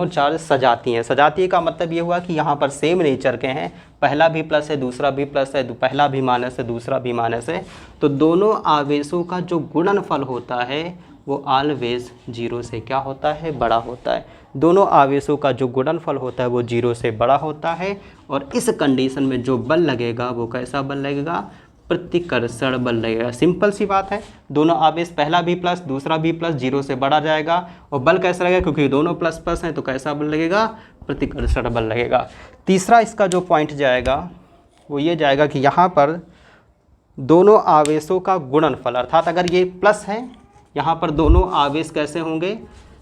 चार्ज सजाती हैं, सजाती का मतलब ये हुआ कि यहाँ पर सेम नेचर के हैं, पहला भी प्लस है दूसरा भी प्लस है, पहला भी माइनस है दूसरा भी माइनस है, तो दोनों आवेशों का जो गुणनफल होता है वो ऑलवेज 0 से क्या होता है, बड़ा होता है। दोनों आवेशों का जो गुणनफल होता है वो 0 से बड़ा होता है। और इस कंडीशन में जो बल लगेगा वो कैसा बल लगेगा, प्रतिकर्षण बल लगेगा। सिंपल सी बात है, दोनों आवेश पहला भी प्लस दूसरा भी प्लस 0 से बड़ा जाएगा और बल कैसा लगेगा, क्योंकि दोनों प्लस प्लस हैं तो कैसा बल लगेगा, प्रतिकर्षण बल लगेगा। तीसरा इसका जो पॉइंट जाएगा वो ये जाएगा कि यहाँ पर दोनों आवेशों का गुणनफल, अर्थात अगर ये प्लस है यहाँ पर दोनों आवेश कैसे होंगे,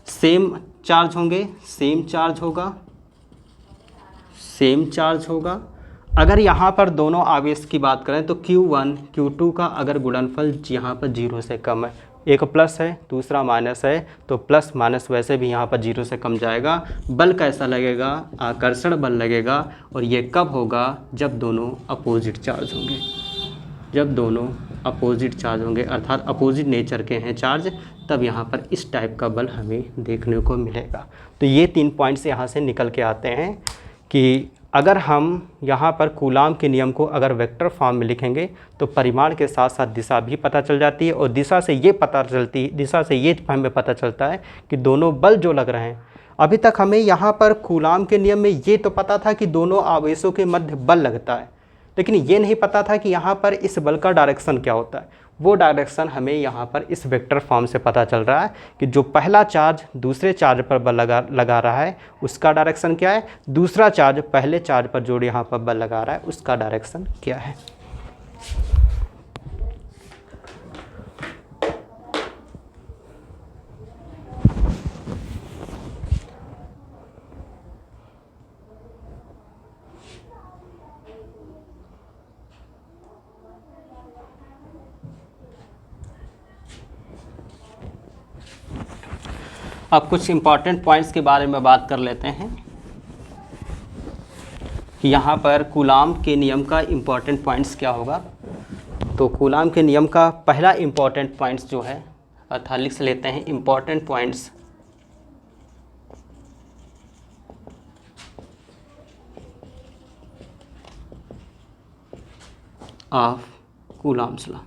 सेम चार्ज होंगे, सेम चार्ज होगा। अगर यहाँ पर दोनों आवेश की बात करें तो Q1 Q2 का अगर गुणनफल यहाँ पर 0 से कम है, एक प्लस है दूसरा माइनस है, तो प्लस माइनस वैसे भी यहाँ पर 0 से कम जाएगा। बल कैसा लगेगा, आकर्षण बल लगेगा। और ये कब होगा, जब दोनों अपोजिट चार्ज होंगे, जब दोनों अपोजिट चार्ज होंगे, अर्थात अपोजिट नेचर के हैं चार्ज, तब यहाँ पर इस टाइप का बल हमें देखने को मिलेगा। तो ये 3 पॉइंट्स यहाँ से निकल के आते हैं कि अगर हम यहाँ पर कूलाम के नियम को अगर वेक्टर फॉर्म में लिखेंगे तो परिमाण के साथ साथ दिशा भी पता चल जाती है। और दिशा से ये हमें पता चलता है कि दोनों बल जो लग रहे हैं, अभी तक हमें यहाँ पर कूलाम के नियम में ये तो पता था कि दोनों आवेशों के मध्य बल लगता है, लेकिन ये नहीं पता था कि यहाँ पर इस बल का डायरेक्शन क्या होता है। वो डायरेक्शन हमें यहाँ पर इस वेक्टर फॉर्म से पता चल रहा है कि जो पहला चार्ज दूसरे चार्ज पर बल लगा रहा है उसका डायरेक्शन क्या है, दूसरा चार्ज पहले चार्ज पर जो यहाँ पर बल लगा रहा है उसका डायरेक्शन क्या है। अब कुछ इम्पॉर्टेंट पॉइंट्स के बारे में बात कर लेते हैं कि यहाँ पर कूलाम के नियम का इम्पॉर्टेंट पॉइंट्स क्या होगा। तो कूलाम के नियम का पहला इम्पॉर्टेंट पॉइंट्स जो है, अर्थात लिख लेते हैं important points of coulombs law.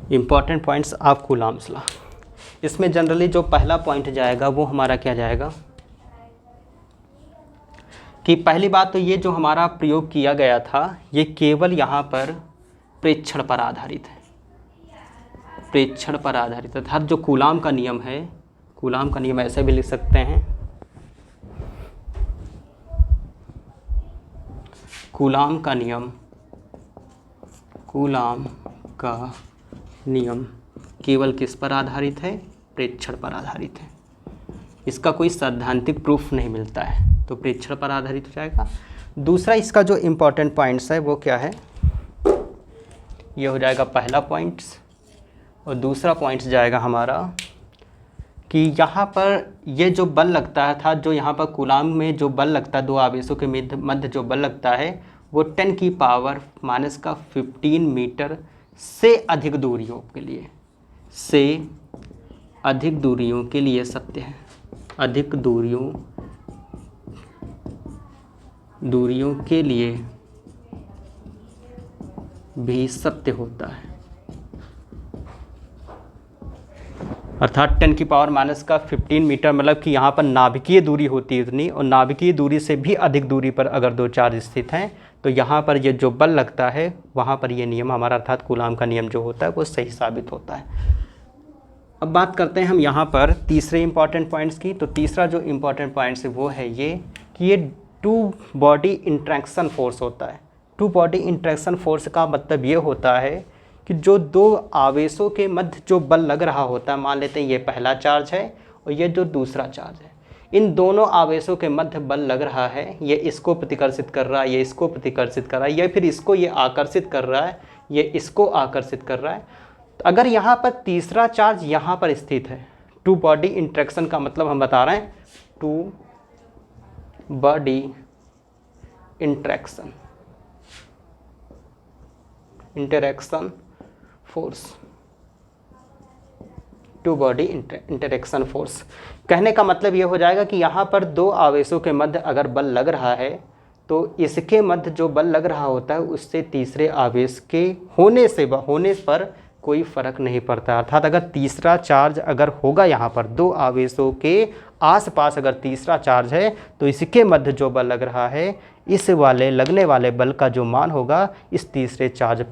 Important points of coulombs law. इसमें जनरली जो पहला पॉइंट जाएगा वो हमारा क्या जाएगा कि पहली बात तो ये जो हमारा प्रयोग किया गया था ये केवल यहाँ पर प्रेक्षण पर आधारित है, प्रेक्षण पर आधारित। अर्थात जो कूलाम का नियम है, कूलाम का नियम ऐसे भी लिख सकते हैं, कूलाम का नियम, कूलाम का नियम केवल किस पर आधारित है, प्रेक्षण पर आधारित है। इसका कोई सैद्धांतिक प्रूफ नहीं मिलता है, तो प्रेक्षण पर आधारित हो जाएगा। दूसरा इसका जो इम्पोर्टेंट पॉइंट्स है वो क्या है, ये हो जाएगा पहला पॉइंट्स। और दूसरा पॉइंट्स जाएगा हमारा कि यहाँ पर ये जो बल लगता है था, जो यहाँ पर कूलाम में जो बल लगता है, दो आवेशों के मध्य जो बल लगता है वो 10⁻⁻15 मीटर से अधिक दूरियों के लिए, से अधिक दूरियों के लिए सत्य है, अधिक दूरियों के लिए भी सत्य होता है। अर्थात 10⁻⁻15 मीटर मतलब कि यहाँ पर नाभिकीय दूरी होती है इतनी, और नाभिकीय दूरी से भी अधिक दूरी पर अगर दो चार्ज स्थित हैं तो यहाँ पर ये जो बल लगता है वहाँ पर ये नियम हमारा, अर्थात कूलाम का नियम जो होता है वो सही साबित होता है। अब बात करते हैं हम यहाँ पर तीसरे इम्पॉर्टेंट पॉइंट्स की। तो तीसरा जो इम्पॉर्टेंट पॉइंट्स है वो है ये कि ये टू बॉडी इंट्रैक्शन फोर्स होता है। टू बॉडी इंट्रैक्शन फोर्स का मतलब ये होता है कि जो दो आवेशों के मध्य जो बल लग रहा होता है, मान लेते हैं ये पहला चार्ज है और ये जो दूसरा चार्ज है, इन दोनों आवेशों के मध्य बल लग रहा है, ये इसको प्रतिकर्षित कर रहा है, ये इसको प्रतिकर्षित कर रहा है, या फिर इसको ये आकर्षित कर रहा है, ये इसको आकर्षित कर रहा है। तो अगर यहाँ पर तीसरा चार्ज यहाँ पर स्थित है, टू बॉडी इंटरेक्शन का मतलब हम बता रहे हैं two body interaction force, two body interaction force. कहने का मतलब ये हो जाएगा कि यहाँ पर दो आवेशों के मध्य अगर बल लग रहा है तो इसके मध्य जो बल लग रहा होता है उससे तीसरे आवेश के होने पर कोई फर्क नहीं पड़ता। अर्थात अगर तीसरा चार्ज अगर होगा यहाँ पर दो आवेशों के आसपास अगर तीसरा चार्ज है तो इसके मध्य जो बल लग रहा है इस वाले लगने वाले बल का जो मान होगा इस तीसरे चार्ज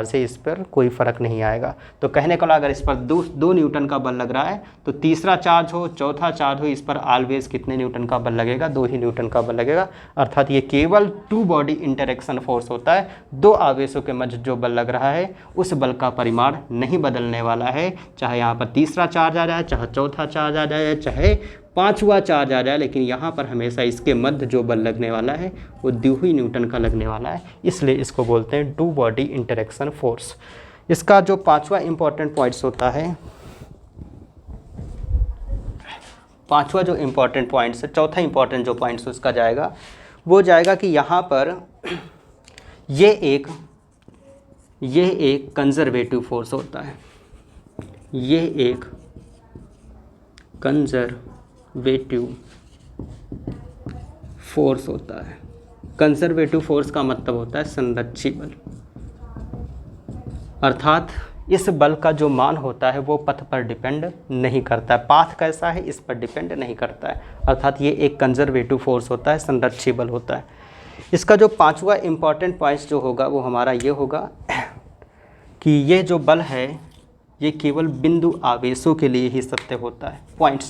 से इस पर कोई फ़र्क नहीं आएगा। तो कहने को अगर इस पर दो न्यूटन का बल लग रहा है तो तीसरा चार्ज हो चौथा चार्ज हो, इस पर ऑलवेज कितने न्यूटन का बल लगेगा? 2 ही न्यूटन का बल लगेगा। अर्थात ये केवल टू बॉडी इंटरेक्शन फोर्स होता है। दो आवेशों के मध्य जो बल लग रहा है उस बल का परिमाण नहीं बदलने वाला है, चाहे यहाँ पर तीसरा चार्ज आ जाए, चाहे चौथा चार्ज आ जाए, चाहे पांचवा चार्ज आ जाए, लेकिन यहाँ पर हमेशा इसके मध्य जो बल लगने वाला है वो 2 ही न्यूटन का लगने वाला है। इसलिए इसको बोलते हैं टू बॉडी इंटरेक्शन फोर्स। इसका जो पांचवा इंपॉर्टेंट पॉइंट्स होता है, पांचवा जो इंपॉर्टेंट पॉइंट्स है, चौथा इंपॉर्टेंट जो पॉइंट्स उसका जाएगा वो जाएगा कि यहाँ पर ये एक कंजर्वेटिव फोर्स होता है। ये एक कंजर्वेटिव फोर्स होता है। कंजर्वेटिव फोर्स का मतलब होता है संरक्षी बल। अर्थात इस बल का जो मान होता है वो पथ पर डिपेंड नहीं करता है, पाथ कैसा है इस पर डिपेंड नहीं करता है। अर्थात ये एक कंजर्वेटिव फोर्स होता है, संरक्षी बल होता है। इसका जो पांचवा इंपॉर्टेंट पॉइंट्स जो होगा वो हमारा ये होगा कि ये जो बल है ये केवल बिंदु आवेशों के लिए ही सत्य होता है। पॉइंट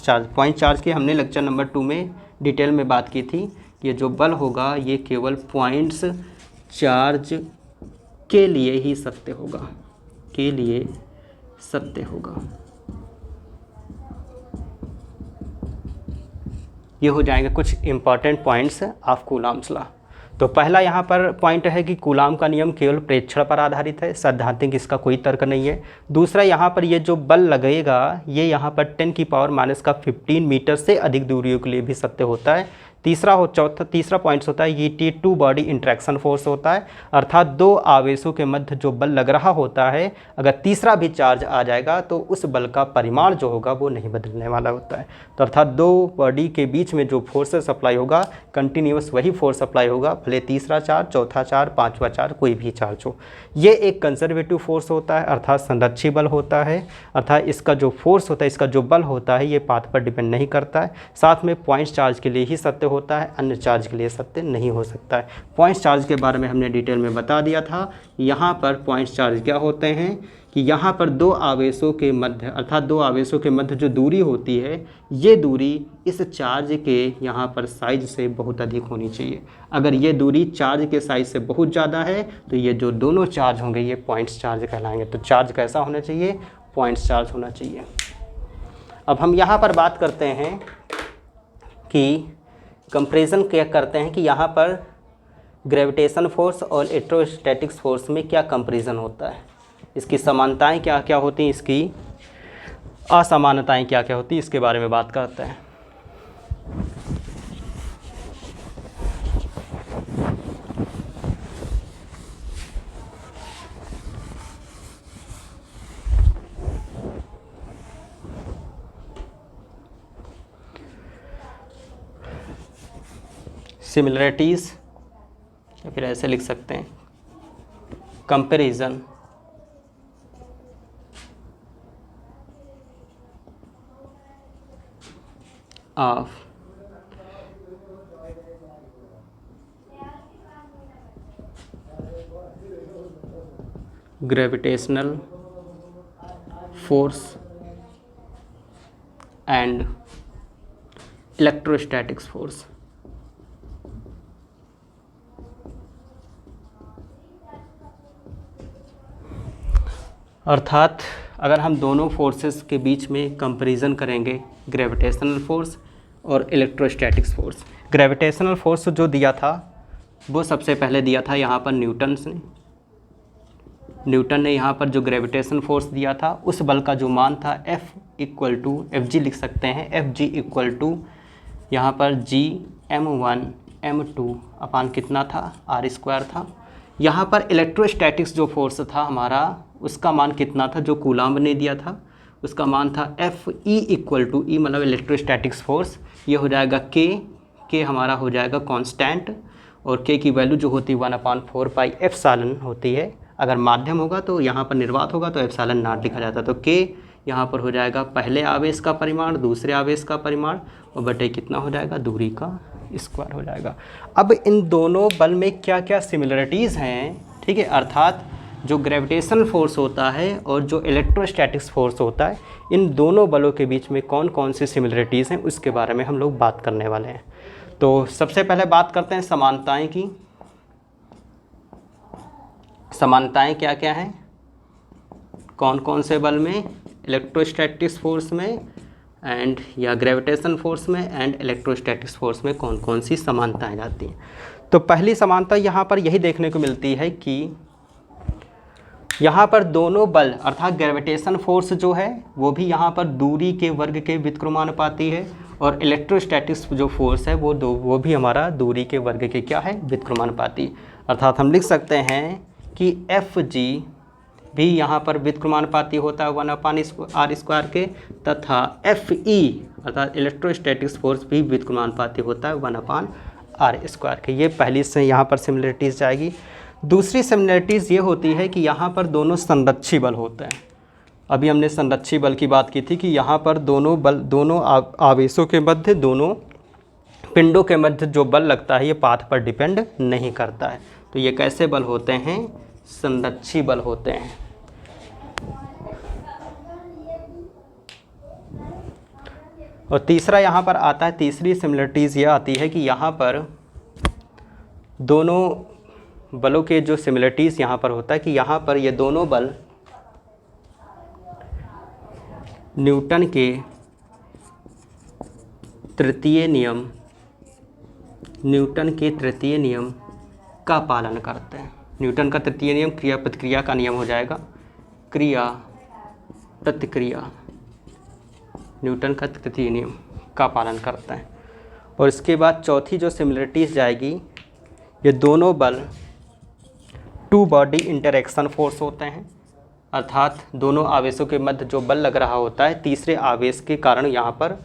चार्ज की हमने लेक्चर नंबर 2 में डिटेल में बात की थी। ये जो बल होगा ये केवल पॉइंट्स चार्ज के लिए ही सत्य होगा, ये हो जाएंगे कुछ important points of Coulomb's law. तो पहला यहाँ पर पॉइंट है कि कूलाम का नियम केवल प्रेक्षण पर आधारित है, सैद्धांतिक इसका कोई तर्क नहीं है। दूसरा यहाँ पर ये जो बल लगेगा ये यहाँ पर 10⁻⁻15 मीटर से अधिक दूरियों के लिए भी सत्य होता है। तीसरा पॉइंट होता है ये टू बॉडी इंटरेक्शन फोर्स होता है। अर्थात दो आवेशों के मध्य जो बल लग रहा होता है अगर तीसरा भी चार्ज आ जाएगा तो उस बल का परिमाण जो होगा वो नहीं बदलने वाला होता है। तो अर्थात दो बॉडी के बीच में जो फोर्स सप्लाई होगा कंटिन्यूस वही फोर्स सप्लाई होगा, भले तीसरा चार्ज, चौथा चार्ज, पांचवा चार्ज कोई भी चार्ज हो। ये एक कंजर्वेटिव फोर्स होता है अर्थात संरक्षी बल होता है। अर्थात इसका जो फोर्स होता है, इसका जो बल होता है ये पाथ पर डिपेंड नहीं करता है। साथ में पॉइंट चार्ज के लिए ही सत्य होता है, अन्य चार्ज के लिए सत्य नहीं हो सकता है। पॉइंट चार्ज के बारे में हमने डिटेल में बता दिया था। यहाँ पर पॉइंट चार्ज क्या होते हैं कि यहाँ पर दो आवेशों के मध्य अर्थात दो आवेशों के मध्य जो दूरी होती है ये दूरी इस चार्ज के यहाँ पर साइज से बहुत अधिक होनी चाहिए। अगर ये दूरी चार्ज के साइज से बहुत ज़्यादा है तो ये जो दोनों चार्ज होंगे ये पॉइंट्स चार्ज कहलाएंगे। तो चार्ज कैसा होना चाहिए? पॉइंट्स चार्ज होना चाहिए। अब हम यहाँ पर बात करते हैं कि कंपैरिजन क्या करते हैं कि यहाँ पर ग्रेविटेशन फोर्स और इलेक्ट्रोस्टैटिक्स फोर्स में क्या कंपैरिजन होता है, इसकी समानताएं क्या क्या होती हैं, इसकी असमानताएं क्या क्या होती हैं, इसके बारे में बात करते हैं। सिमिलरिटीज़ या फिर ऐसे लिख सकते हैं comparison of gravitational force and electrostatics force. अर्थात अगर हम दोनों फोर्सेस के बीच में कंपैरिजन करेंगे ग्रेविटेशनल फोर्स और इलेक्ट्रोस्टैटिक फोर्स। ग्रेविटेशनल फोर्स जो दिया था वो सबसे पहले दिया था यहाँ पर न्यूटन ने यहाँ पर जो ग्रेविटेशन फोर्स दिया था उस बल का जो मान था F लिख सकते हैं, Fg यहाँ पर G m1 अपान कितना था, r² था। यहाँ पर इलेक्ट्रोस्टैटिक्स जो फोर्स था हमारा उसका मान कितना था, जो कूलाम्ब ने दिया था उसका मान था Fe मतलब इलेक्ट्रोस्टैटिक्स फोर्स, ये हो जाएगा K हमारा हो जाएगा कांस्टेंट, और K की वैल्यू जो होती है 1/4 पाई एप्सिलॉन होती है। अगर माध्यम होगा तो यहाँ पर निर्वात होगा तो एप्सिलॉन नॉट लिखा जाता है। तो K यहाँ पर हो जाएगा पहले आवेश का परिमाण, दूसरे आवेश का परिमाण, और बटे कितना हो जाएगा, दूरी का स्क्वायर हो जाएगा। अब इन दोनों बल में क्या क्या सिमिलरिटीज़ हैं, ठीक है, अर्थात जो ग्रेविटेशनल फोर्स होता है और जो इलेक्ट्रोस्टैटिक्स फोर्स होता है, इन दोनों बलों के बीच में कौन कौन सी सिमिलरिटीज़ हैं उसके बारे में हम लोग बात करने वाले हैं। तो सबसे पहले बात करते हैं समानताएं की। समानताएं क्या क्या हैं, कौन कौन से बल में, इलेक्ट्रोस्टैटिक्स फोर्स में एंड या ग्रेविटेशन फोर्स में एंड इलेक्ट्रोस्टैटिक्स फोर्स में कौन कौन सी समानताएं जाती हैं। तो पहली समानता यहाँ पर यही देखने को मिलती है कि यहाँ पर दोनों बल अर्थात ग्रेविटेशन फोर्स जो है वो भी यहाँ पर दूरी के वर्ग के व्युत्क्रमानुपाती है, और इलेक्ट्रोस्टैटिक्स जो फोर्स है वो भी हमारा दूरी के वर्ग के क्या है, व्युत्क्रमानुपाती। अर्थात हम लिख सकते हैं कि Fg भी यहाँ पर व्युत्क्रमानुपाती होता है 1/r² के, तथा Fe अर्थात इलेक्ट्रोस्टैटिक्स फोर्स भी व्युत्क्रमानुपाती होता है 1/r² के। ये पहली से यहाँ पर सिमिलरिटीज़ जाएगी। दूसरी सिमिलरिटीज़ ये होती है कि यहाँ पर दोनों संरक्षी बल होते हैं। अभी हमने संरक्षी बल की बात की थी कि यहाँ पर दोनों आवेशों के मध्य, दोनों पिंडों के मध्य जो बल लगता है ये पाथ पर डिपेंड नहीं करता है। तो ये कैसे बल होते हैं, संरक्षी बल होते हैं। और तीसरा यहाँ पर आता है, तीसरी सिमिलरिटीज़ ये आती है कि यहाँ पर दोनों बलों के जो सिमिलरिटीज़ यहाँ पर होता है कि यहाँ पर ये दोनों बल न्यूटन के तृतीय नियम का पालन करते हैं। न्यूटन का तृतीय नियम क्रिया प्रतिक्रिया का नियम हो जाएगा, क्रिया प्रतिक्रिया, न्यूटन का तृतीय नियम का पालन करता है। और इसके बाद चौथी जो सिमिलरिटीज़ जाएगी, ये दोनों बल टू बॉडी इंटरैक्शन फोर्स होते हैं, अर्थात दोनों आवेशों के मध्य जो बल लग रहा होता है तीसरे आवेश के कारण यहाँ पर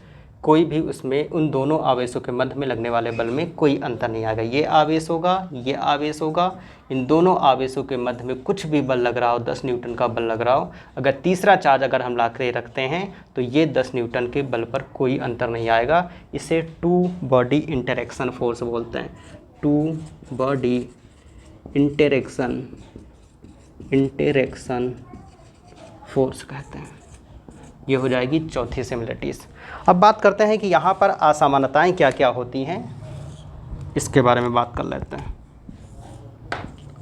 कोई भी उसमें उन दोनों आवेशों के मध्य में लगने वाले बल में कोई अंतर नहीं आएगा। ये आवेश होगा, ये आवेश होगा, इन दोनों आवेशों के मध्य में कुछ भी बल लग रहा हो, 10 न्यूटन का बल लग रहा हो, अगर तीसरा चार्ज अगर हम ला कर रखते हैं तो ये 10 न्यूटन के बल पर कोई अंतर नहीं आएगा। इसे टू बॉडी इंटरैक्शन फोर्स बोलते हैं, टू बॉडी इंटरैक्शन फोर्स कहते हैं। ये हो जाएगी चौथी सिमिलरिटीज़। अब बात करते हैं कि यहाँ पर असमानताएं क्या क्या होती हैं, इसके बारे में बात कर लेते हैं।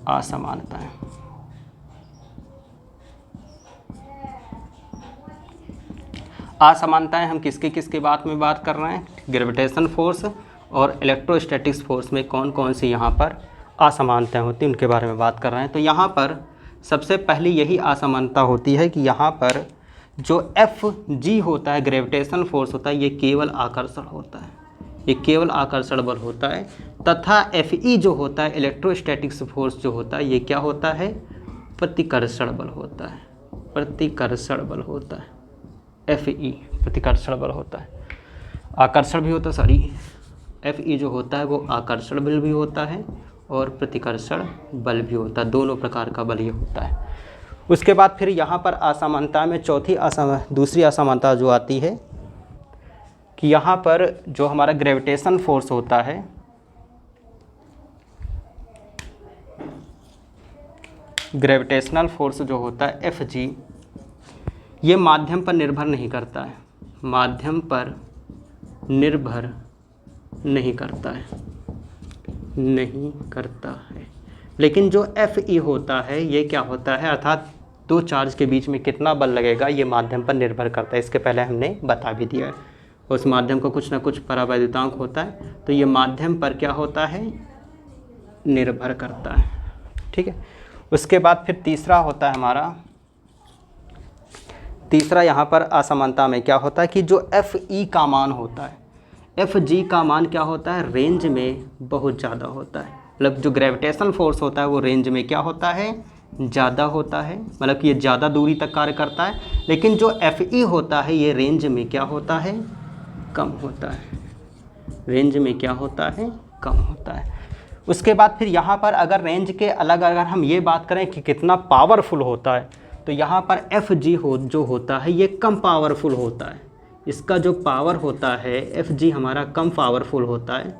असमानताएं, असमानताएं हम किसके बात में बात कर रहे हैं, ग्रेविटेशन फोर्स और इलेक्ट्रोस्टैटिक्स फोर्स में कौन कौन सी यहाँ पर असमानताएं होती हैं उनके बारे में बात कर रहे हैं। तो यहाँ पर सबसे पहली यही असमानता होती है कि यहाँ पर जो Fg होता है ग्रेविटेशनल फोर्स होता है, ये केवल आकर्षण होता है, ये केवल आकर्षण बल होता है, तथा Fe जो होता है इलेक्ट्रोस्टैटिक्स फोर्स जो होता है ये क्या होता है, प्रतिकर्षण बल होता है, प्रतिकर्षण बल होता है। Fe प्रतिकर्षण बल होता है, आकर्षण भी होता है, सॉरी, Fe जो होता है वो आकर्षण बल भी होता है और प्रतिकर्षण बल भी होता है, दोनों प्रकार का बल ये होता है। उसके बाद फिर यहाँ पर असमानता में दूसरी असमानता जो आती है कि यहाँ पर जो हमारा ग्रेविटेशन फोर्स होता है, ग्रेविटेशनल फोर्स जो होता है Fg, ये माध्यम पर निर्भर नहीं करता है, माध्यम पर निर्भर नहीं करता है, लेकिन जो Fe होता है ये क्या होता है, अर्थात दो चार्ज के बीच में कितना बल लगेगा ये माध्यम पर निर्भर करता है। इसके पहले हमने बता भी दिया है। उस माध्यम का कुछ ना कुछ परावैद्युतांक होता है, तो ये माध्यम पर क्या होता है, निर्भर करता है। ठीक है। उसके बाद फिर तीसरा होता है हमारा, तीसरा यहाँ पर असमानता में क्या होता है कि जो एफ ई का मान होता है, एफ जी का मान क्या होता है, रेंज में बहुत ज़्यादा होता है। मतलब जो ग्रेविटेशनल फोर्स होता है वो रेंज में क्या होता है, ज़्यादा होता है, मतलब कि ये ज़्यादा दूरी तक कार्य करता है। लेकिन जो एफ ई होता है ये रेंज में क्या होता है, कम होता है। रेंज में क्या होता है, कम होता है। उसके बाद फिर यहाँ पर अगर रेंज के अलग अगर हम ये बात करें कि कितना पावरफुल होता है, तो यहाँ पर एफ जी जो होता है ये कम पावरफुल होता है। इसका जो पावर होता है एफ जी हमारा कम पावरफुल होता है,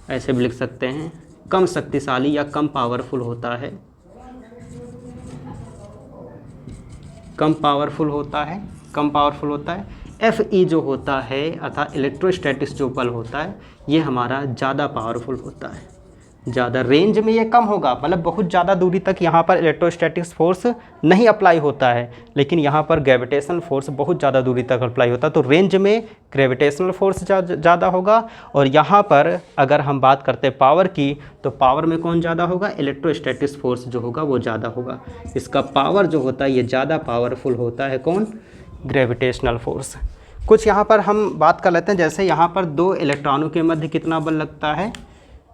ऐसे भी लिख सकते हैं, कम शक्तिशाली या कम पावरफुल होता है, कम पावरफुल होता है, कम पावरफुल होता है। एफ ई जो होता है अर्थात इलेक्ट्रोस्टैटिक्स जो बल होता है ये हमारा ज़्यादा पावरफुल होता है, ज़्यादा रेंज में ये कम होगा, मतलब बहुत ज़्यादा दूरी तक यहाँ पर इलेक्ट्रोस्टैटिक्स फोर्स नहीं अप्लाई होता है, लेकिन यहाँ पर ग्रेविटेशनल फोर्स बहुत ज़्यादा दूरी तक अप्लाई होता है। तो रेंज में ग्रेविटेशनल फोर्स ज़्यादा होगा, और यहाँ पर अगर हम बात करते हैं पावर की, तो पावर में कौन ज़्यादा होगा, इलेक्ट्रोस्टैटिक्स फोर्स जो होगा वो ज़्यादा होगा। इसका पावर जो होता है ये ज़्यादा पावरफुल होता है, कौन, ग्रेविटेशनल फोर्स। कुछ यहाँ पर हम बात कर लेते हैं, जैसे यहाँ पर दो इलेक्ट्रॉनों के मध्य कितना बल लगता है,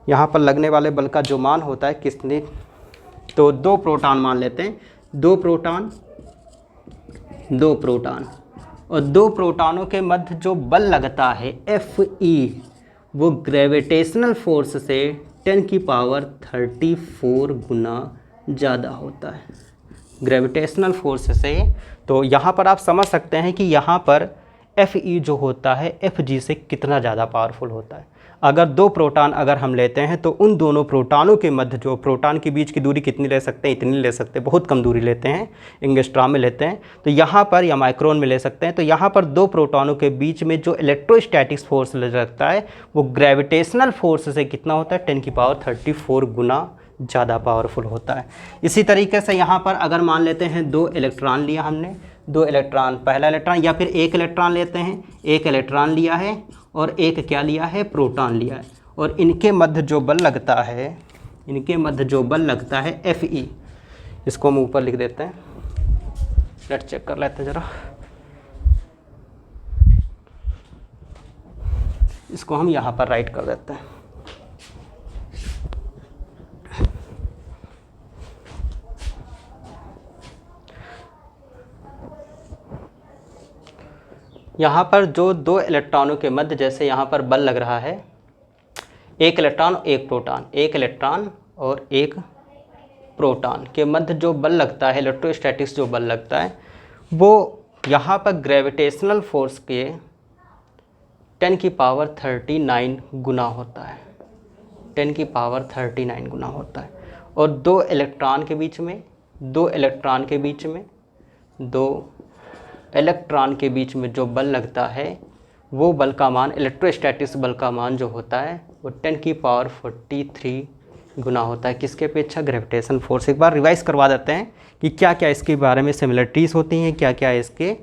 यहाँ पर लगने वाले बल का जो मान होता है किसने, तो दो प्रोटॉन मान लेते हैं, दो प्रोटॉन और दो प्रोटॉनों के मध्य जो बल लगता है एफ ई वो ग्रेविटेशनल फोर्स से 10⁻34 गुना ज़्यादा होता है, ग्रेविटेशनल फोर्स से। तो यहाँ पर आप समझ सकते हैं कि यहाँ पर एफ ई जो होता है एफ जी से कितना ज़्यादा पावरफुल होता है। अगर दो प्रोटॉन अगर हम लेते हैं तो उन दोनों प्रोटॉनों के मध्य जो प्रोटॉन के बीच की दूरी कितनी ले सकते हैं, इतनी ले सकते हैं, बहुत कम दूरी लेते हैं, एंगस्ट्रॉम में लेते हैं, तो यहाँ पर या माइक्रोन में ले सकते हैं। तो यहाँ पर दो प्रोटॉनों के बीच में जो इलेक्ट्रोस्टैटिक्स फोर्स लगता है वो ग्रेविटेशनल फोर्स से कितना होता है, 10⁻34 गुना ज़्यादा पावरफुल होता है। इसी तरीके से यहाँ पर अगर मान लेते हैं दो इलेक्ट्रॉन लिया हमने, दो इलेक्ट्रॉन, पहला इलेक्ट्रॉन या फिर एक इलेक्ट्रॉन लेते हैं, एक इलेक्ट्रॉन लिया है और एक क्या लिया है, प्रोटॉन लिया है, और इनके मध्य जो बल लगता है, इनके मध्य जो बल लगता है एफ ई, इसको हम ऊपर लिख देते हैं, लेट चेक कर लेते हैं ज़रा, इसको हम यहाँ पर राइट कर देते हैं। यहाँ पर जो दो इलेक्ट्रॉनों के मध्य जैसे यहाँ पर बल लग रहा है, एक इलेक्ट्रॉन एक प्रोटॉन, एक इलेक्ट्रॉन और एक प्रोटॉन के मध्य जो बल लगता है, इलेक्ट्रोस्टैटिक्स जो बल लगता है, वो यहाँ पर ग्रेविटेशनल फोर्स के 10⁻39 गुना होता है, 10⁻39 गुना होता है। और दो इलेक्ट्रॉन के बीच में, दो इलेक्ट्रॉन के बीच में जो बल लगता है वो बल का मान, इलेक्ट्रोस्टैटिक्स बल का मान जो होता है वो 10⁻43 गुना होता है, किसके अपेक्षा, ग्रेविटेशन फोर्स। एक बार रिवाइज करवा देते हैं कि क्या क्या इसके बारे में सिमिलरिटीज़ होती हैं, क्या क्या इसके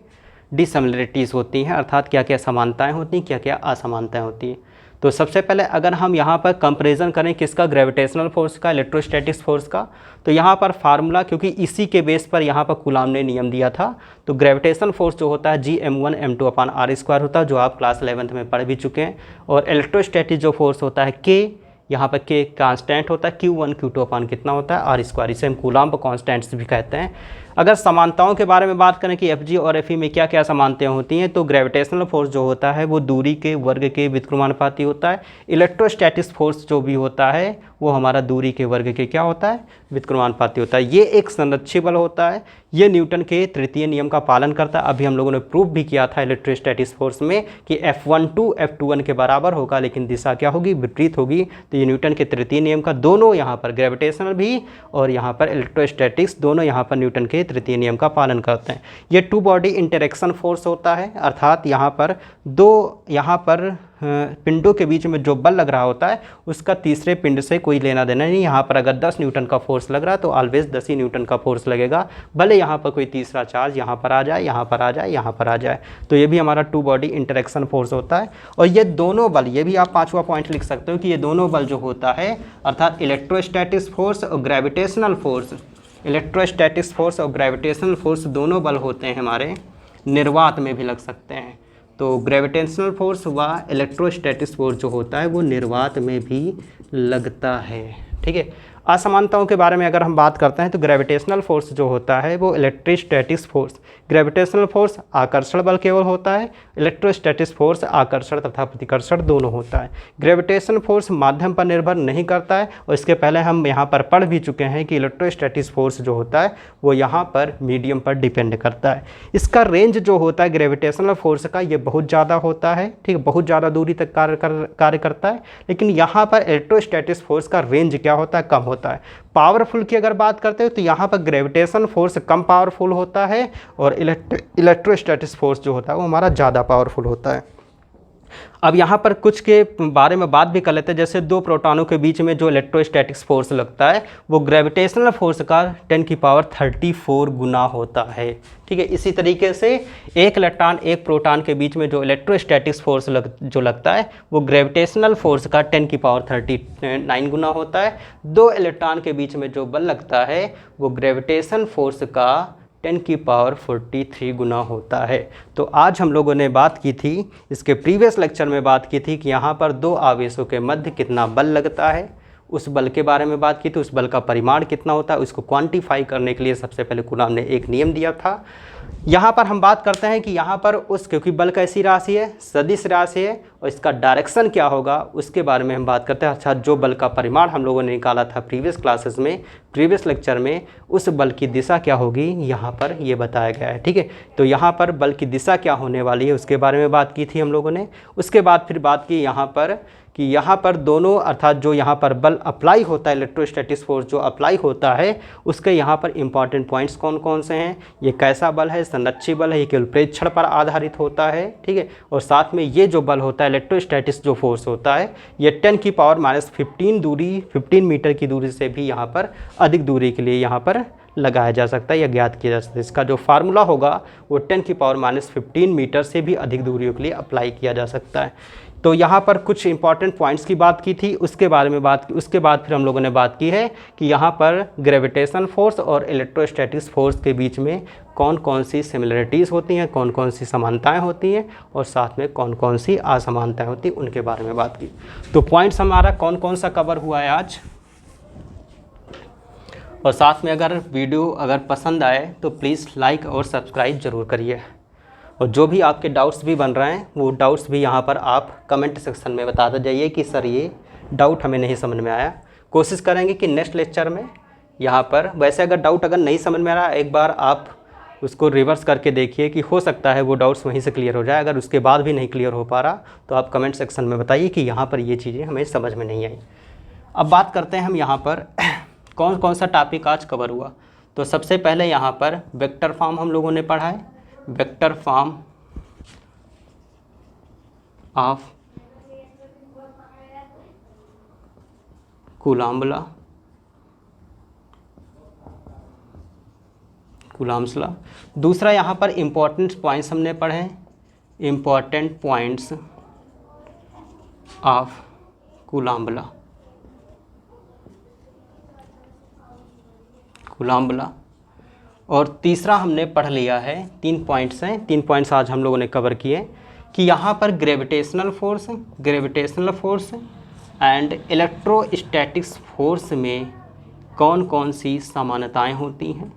डिसमिलरिटीज़ होती हैं, अर्थात क्या क्या समानताएं होती हैं, क्या क्या असमानताएं होती हैं। तो सबसे पहले अगर हम यहाँ पर कंपैरिजन करें किसका, ग्रेविटेशनल फोर्स का, इलेक्ट्रोस्टैटिक्स फोर्स का, तो यहाँ पर फार्मूला, क्योंकि इसी के बेस पर यहाँ पर कूलाम ने नियम दिया था, तो ग्रेविटेशनल फोर्स जो होता है Gm1m2/r² होता है, जो आप क्लास 11th में पढ़ भी चुके हैं। और इलेक्ट्रोस्टैटिक जो फोर्स होता है K, यहाँ पर K कांस्टेंट होता है, Q1 Q2 कितना होता है, r², इसे हम कूलाम कॉन्स्टेंट्स भी कहते हैं। अगर समानताओं के बारे में बात करें कि Fg और Fe में क्या क्या समानताएं होती हैं, तो ग्रेविटेशनल फोर्स जो होता है वो दूरी के वर्ग के व्युत्क्रमानुपाती होता है। इलेक्ट्रोस्टैटिक्स फोर्स जो भी होता है वो हमारा दूरी के वर्ग के क्या होता है, व्युत्क्रमानुपाती होता है। ये एक संरक्षी बल होता है, ये न्यूटन के तृतीय नियम का पालन करता है। अभी हम लोगों ने प्रूफ भी किया था इलेक्ट्रोस्टैटिक्स फोर्स में कि F12 F21 के बराबर होगा, लेकिन दिशा क्या होगी, विपरीत होगी। तो ये न्यूटन के तृतीय नियम का, दोनों यहाँ पर ग्रेविटेशनल भी और यहाँ पर इलेक्ट्रोस्टैटिक्स दोनों यहाँ पर न्यूटन के तृतीय नियम का पालन करते हैं। ये टू बॉडी इंटरेक्शन फोर्स होता है, अर्थात यहाँ पर दो, यहाँ पर पिंडों के बीच में जो बल लग रहा होता है उसका तीसरे पिंड से कोई लेना देना नहीं। यहाँ पर अगर 10 न्यूटन का फोर्स लग रहा है तो ऑलवेज 10 ही न्यूटन का फोर्स लगेगा, भले यहाँ पर कोई तीसरा चार्ज यहाँ पर आ जाए, यहाँ पर आ जाए, यहाँ पर आ जाए। तो ये भी हमारा टू बॉडी इंटरेक्शन फोर्स होता है। और ये दोनों बल, ये भी आप 5वां पॉइंट लिख सकते हो कि ये दोनों बल जो होता है अर्थात इलेक्ट्रोस्टैटिक फोर्स और ग्रेविटेशनल फोर्स, इलेक्ट्रोस्टैटिक फोर्स और ग्रेविटेशनल फोर्स दोनों बल होते हैं हमारे निर्वात में भी लग सकते हैं। तो ग्रेविटेशनल फोर्स व इलेक्ट्रोस्टैटिक फोर्स जो होता है वो निर्वात में भी लगता है। ठीक है, असमानताओं के बारे में अगर हम बात करते हैं तो ग्रेविटेशनल फोर्स जो होता है वो इलेक्ट्रोस्टैटिक फोर्स, ग्रेविटेशनल फोर्स आकर्षण बल केवल होता है, इलेक्ट्रोस्टैटिक फोर्स आकर्षण तथा प्रतिकर्षण दोनों होता है। ग्रेविटेशनल फोर्स माध्यम पर निर्भर नहीं करता है और इसके पहले हम यहाँ पर पढ़ भी चुके हैं कि इलेक्ट्रोस्टैटिक फोर्स जो होता है वो यहाँ पर मीडियम पर डिपेंड करता है। इसका रेंज जो होता है ग्रेविटेशनल फोर्स का ये बहुत ज़्यादा होता है, ठीक है, बहुत ज़्यादा दूरी तक कार्य करता है। लेकिन यहाँ पर इलेक्ट्रोस्टैटिक फोर्स का रेंज क्या होता है, कम होता है। पावरफुल की अगर बात करते हो तो यहाँ पर ग्रेविटेशन फोर्स कम पावरफुल होता है और इलेक्ट्रोस्टैटिक फोर्स जो होता है वो हमारा ज़्यादा पावरफुल होता है। अब यहाँ पर कुछ के बारे में बात भी कर लेते हैं। जैसे दो प्रोटॉनों के बीच में जो इलेक्ट्रोस्टैटिक फोर्स लगता है वो ग्रेविटेशनल फोर्स का 10⁻34 गुना होता है। ठीक है, इसी तरीके से एक इलेक्ट्रॉन एक प्रोटॉन के बीच में जो इलेक्ट्रोस्टैटिक फोर्स जो लगता है वो ग्रेविटेशनल फोर्स का 10⁻39 गुना होता है। दो इलेक्ट्रॉन के बीच में जो बल लगता है वो ग्रेविटेशन फोर्स का 10⁻43 गुना होता है। तो आज हम लोगों ने बात की थी, इसके प्रीवियस लेक्चर में बात की थी कि यहाँ पर दो आवेशों के मध्य कितना बल लगता है, उस बल के बारे में बात की थी। उस बल का परिमाण कितना होता है उसको क्वांटिफाई करने के लिए सबसे पहले कूलॉम ने एक नियम दिया था। यहाँ पर हम बात करते हैं कि यहाँ पर क्योंकि बल कैसी राशि है, सदिश राशि है, और इसका डायरेक्शन क्या होगा उसके बारे में हम बात करते हैं। अच्छा, जो बल का परिमाण हम लोगों ने निकाला था प्रीवियस क्लासेस में, प्रीवियस लेक्चर में, उस बल की दिशा क्या होगी यहाँ पर ये बताया गया है। ठीक है, तो यहाँ पर बल की दिशा क्या होने वाली है उसके बारे में बात की थी हम लोगों ने। उसके बाद फिर बात की यहाँ पर कि यहाँ पर दोनों अर्थात जो यहाँ पर बल अप्लाई होता है, इलेक्ट्रोस्टैटिक फोर्स जो अप्लाई होता है उसके यहाँ पर इंपॉर्टेंट पॉइंट्स कौन कौन से हैं, ये कैसा बल है, संरक्षी बल है, ये केवल प्रेक्षण पर आधारित होता है। ठीक है, और साथ में ये जो बल होता है इलेक्ट्रोस्टैटिक जो फोर्स होता है ये 10⁻15 दूरी 15 मीटर की दूरी से भी यहाँ पर अधिक दूरी के लिए यहाँ पर लगाया जा सकता है या ज्ञात किया जा सकता है। इसका जो फार्मूला होगा वो 10⁻15 मीटर से भी अधिक दूरियों के लिए अप्लाई किया जा सकता है। तो यहाँ पर कुछ इंपॉर्टेंट पॉइंट्स की बात की थी, उसके बारे में बात की। उसके बाद फिर हम लोगों ने बात की है कि यहाँ पर ग्रेविटेशन फोर्स और इलेक्ट्रोस्टैटिक फोर्स के बीच में कौन कौन सी सिमिलरिटीज़ होती हैं, कौन कौन सी समानताएं होती हैं और साथ में कौन कौन सी असमानताएं होती हैं, उनके बारे में बात की। तो पॉइंट्स हमारा कौन कौन सा कवर हुआ है आज। और साथ में अगर वीडियो अगर पसंद आए तो प्लीज़ लाइक और सब्सक्राइब ज़रूर करिए। और जो भी आपके डाउट्स भी बन रहे हैं वो डाउट्स भी यहाँ पर आप कमेंट सेक्शन में बताते जाइए कि सर ये डाउट हमें नहीं समझ में आया। कोशिश करेंगे कि नेक्स्ट लेक्चर में यहाँ पर, वैसे अगर डाउट अगर नहीं समझ में आ रहा एक बार आप उसको रिवर्स करके देखिए कि हो सकता है वो डाउट्स वहीं से क्लियर हो जाए। अगर उसके बाद भी नहीं क्लियर हो पा रहा तो आप कमेंट सेक्शन में बताइए कि यहाँ पर ये चीज़ें हमें समझ में नहीं आई। अब बात करते हैं हम यहाँ पर कौन कौन सा टॉपिक आज कवर हुआ। तो सबसे पहले यहाँ पर वेक्टर फॉर्म हम लोगों ने पढ़ा है, vector form of coulomb law. दूसरा यहाँ पर इम्पॉर्टेंट पॉइंट्स हमने पढ़े, important points of coulomb law. और तीसरा हमने पढ़ लिया है, 3 पॉइंट्स हैं, 3 पॉइंट्स आज हम लोगों ने कवर किए कि यहाँ पर gravitational force and electrostatics force में कौन कौन सी समानताएं होती हैं,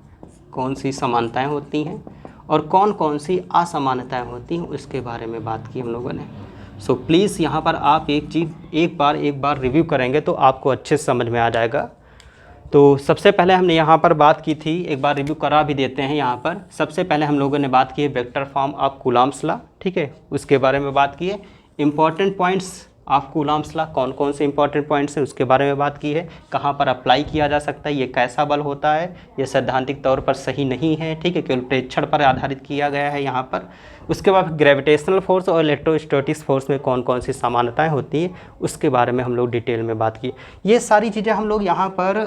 कौन सी समानताएं होती हैं और कौन कौन सी असमानताएं होती हैं उसके बारे में बात की हम लोगों ने। सो प्लीज़ यहाँ पर आप एक चीज़ एक बार रिव्यू करेंगे तो आपको अच्छे से समझ में आ जाएगा। तो सबसे पहले हमने यहाँ पर बात की थी, एक बार रिव्यू करा भी देते हैं यहाँ पर। सबसे पहले हम लोगों ने बात की है vector form of coulombs law, ठीक है, उसके बारे में बात की है। Important points of Coulomb's law, कौन कौन से इंपॉर्टेंट पॉइंट्स हैं उसके बारे में बात की है, कहाँ पर अप्लाई किया जा सकता है, ये कैसा बल होता है, ये सैद्धांतिक तौर पर सही नहीं है, ठीक है, केवल प्रेक्षण पर आधारित किया गया है यहाँ पर। उसके बाद ग्रेविटेशनल फोर्स और इलेक्ट्रोस्टैटिक फोर्स में कौन कौन सी समानताएं होती हैं उसके बारे में हम लोग डिटेल में बात की। ये सारी चीज़ें हम लोग यहाँ पर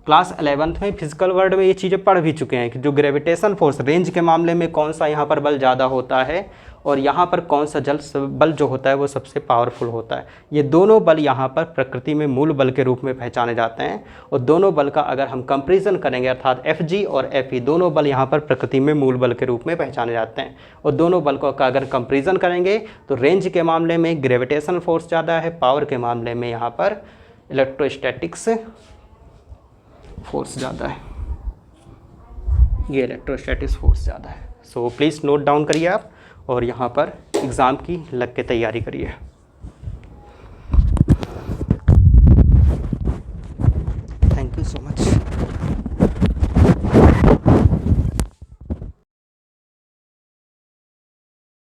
क्लास 11th में फिजिकल वर्ल्ड में ये चीज़ें पढ़ भी चुके हैं कि जो ग्रेविटेशन फोर्स रेंज के मामले में कौन सा यहाँ पर बल ज़्यादा होता है और यहाँ पर कौन सा बल जो होता है वो सबसे पावरफुल होता है। ये दोनों बल यहाँ पर प्रकृति में मूल बल के रूप में पहचाने जाते हैं और दोनों बल का अगर हम कंपेरिजन करेंगे अर्थात Fg और Fe दोनों बल यहाँ पर प्रकृति में मूल बल के रूप में पहचाने जाते हैं और दोनों बल का अगर कंपेरिजन करेंगे तो रेंज के मामले में ग्रेविटेशन फोर्स ज़्यादा है, पावर के मामले में यहाँ पर इलेक्ट्रोस्टैटिक्स फोर्स ज़्यादा है, ये इलेक्ट्रोस्टैटिक्स फोर्स ज़्यादा है। सो प्लीज़ नोट डाउन करिए आप और यहाँ पर एग्ज़ाम की लग के तैयारी करिए।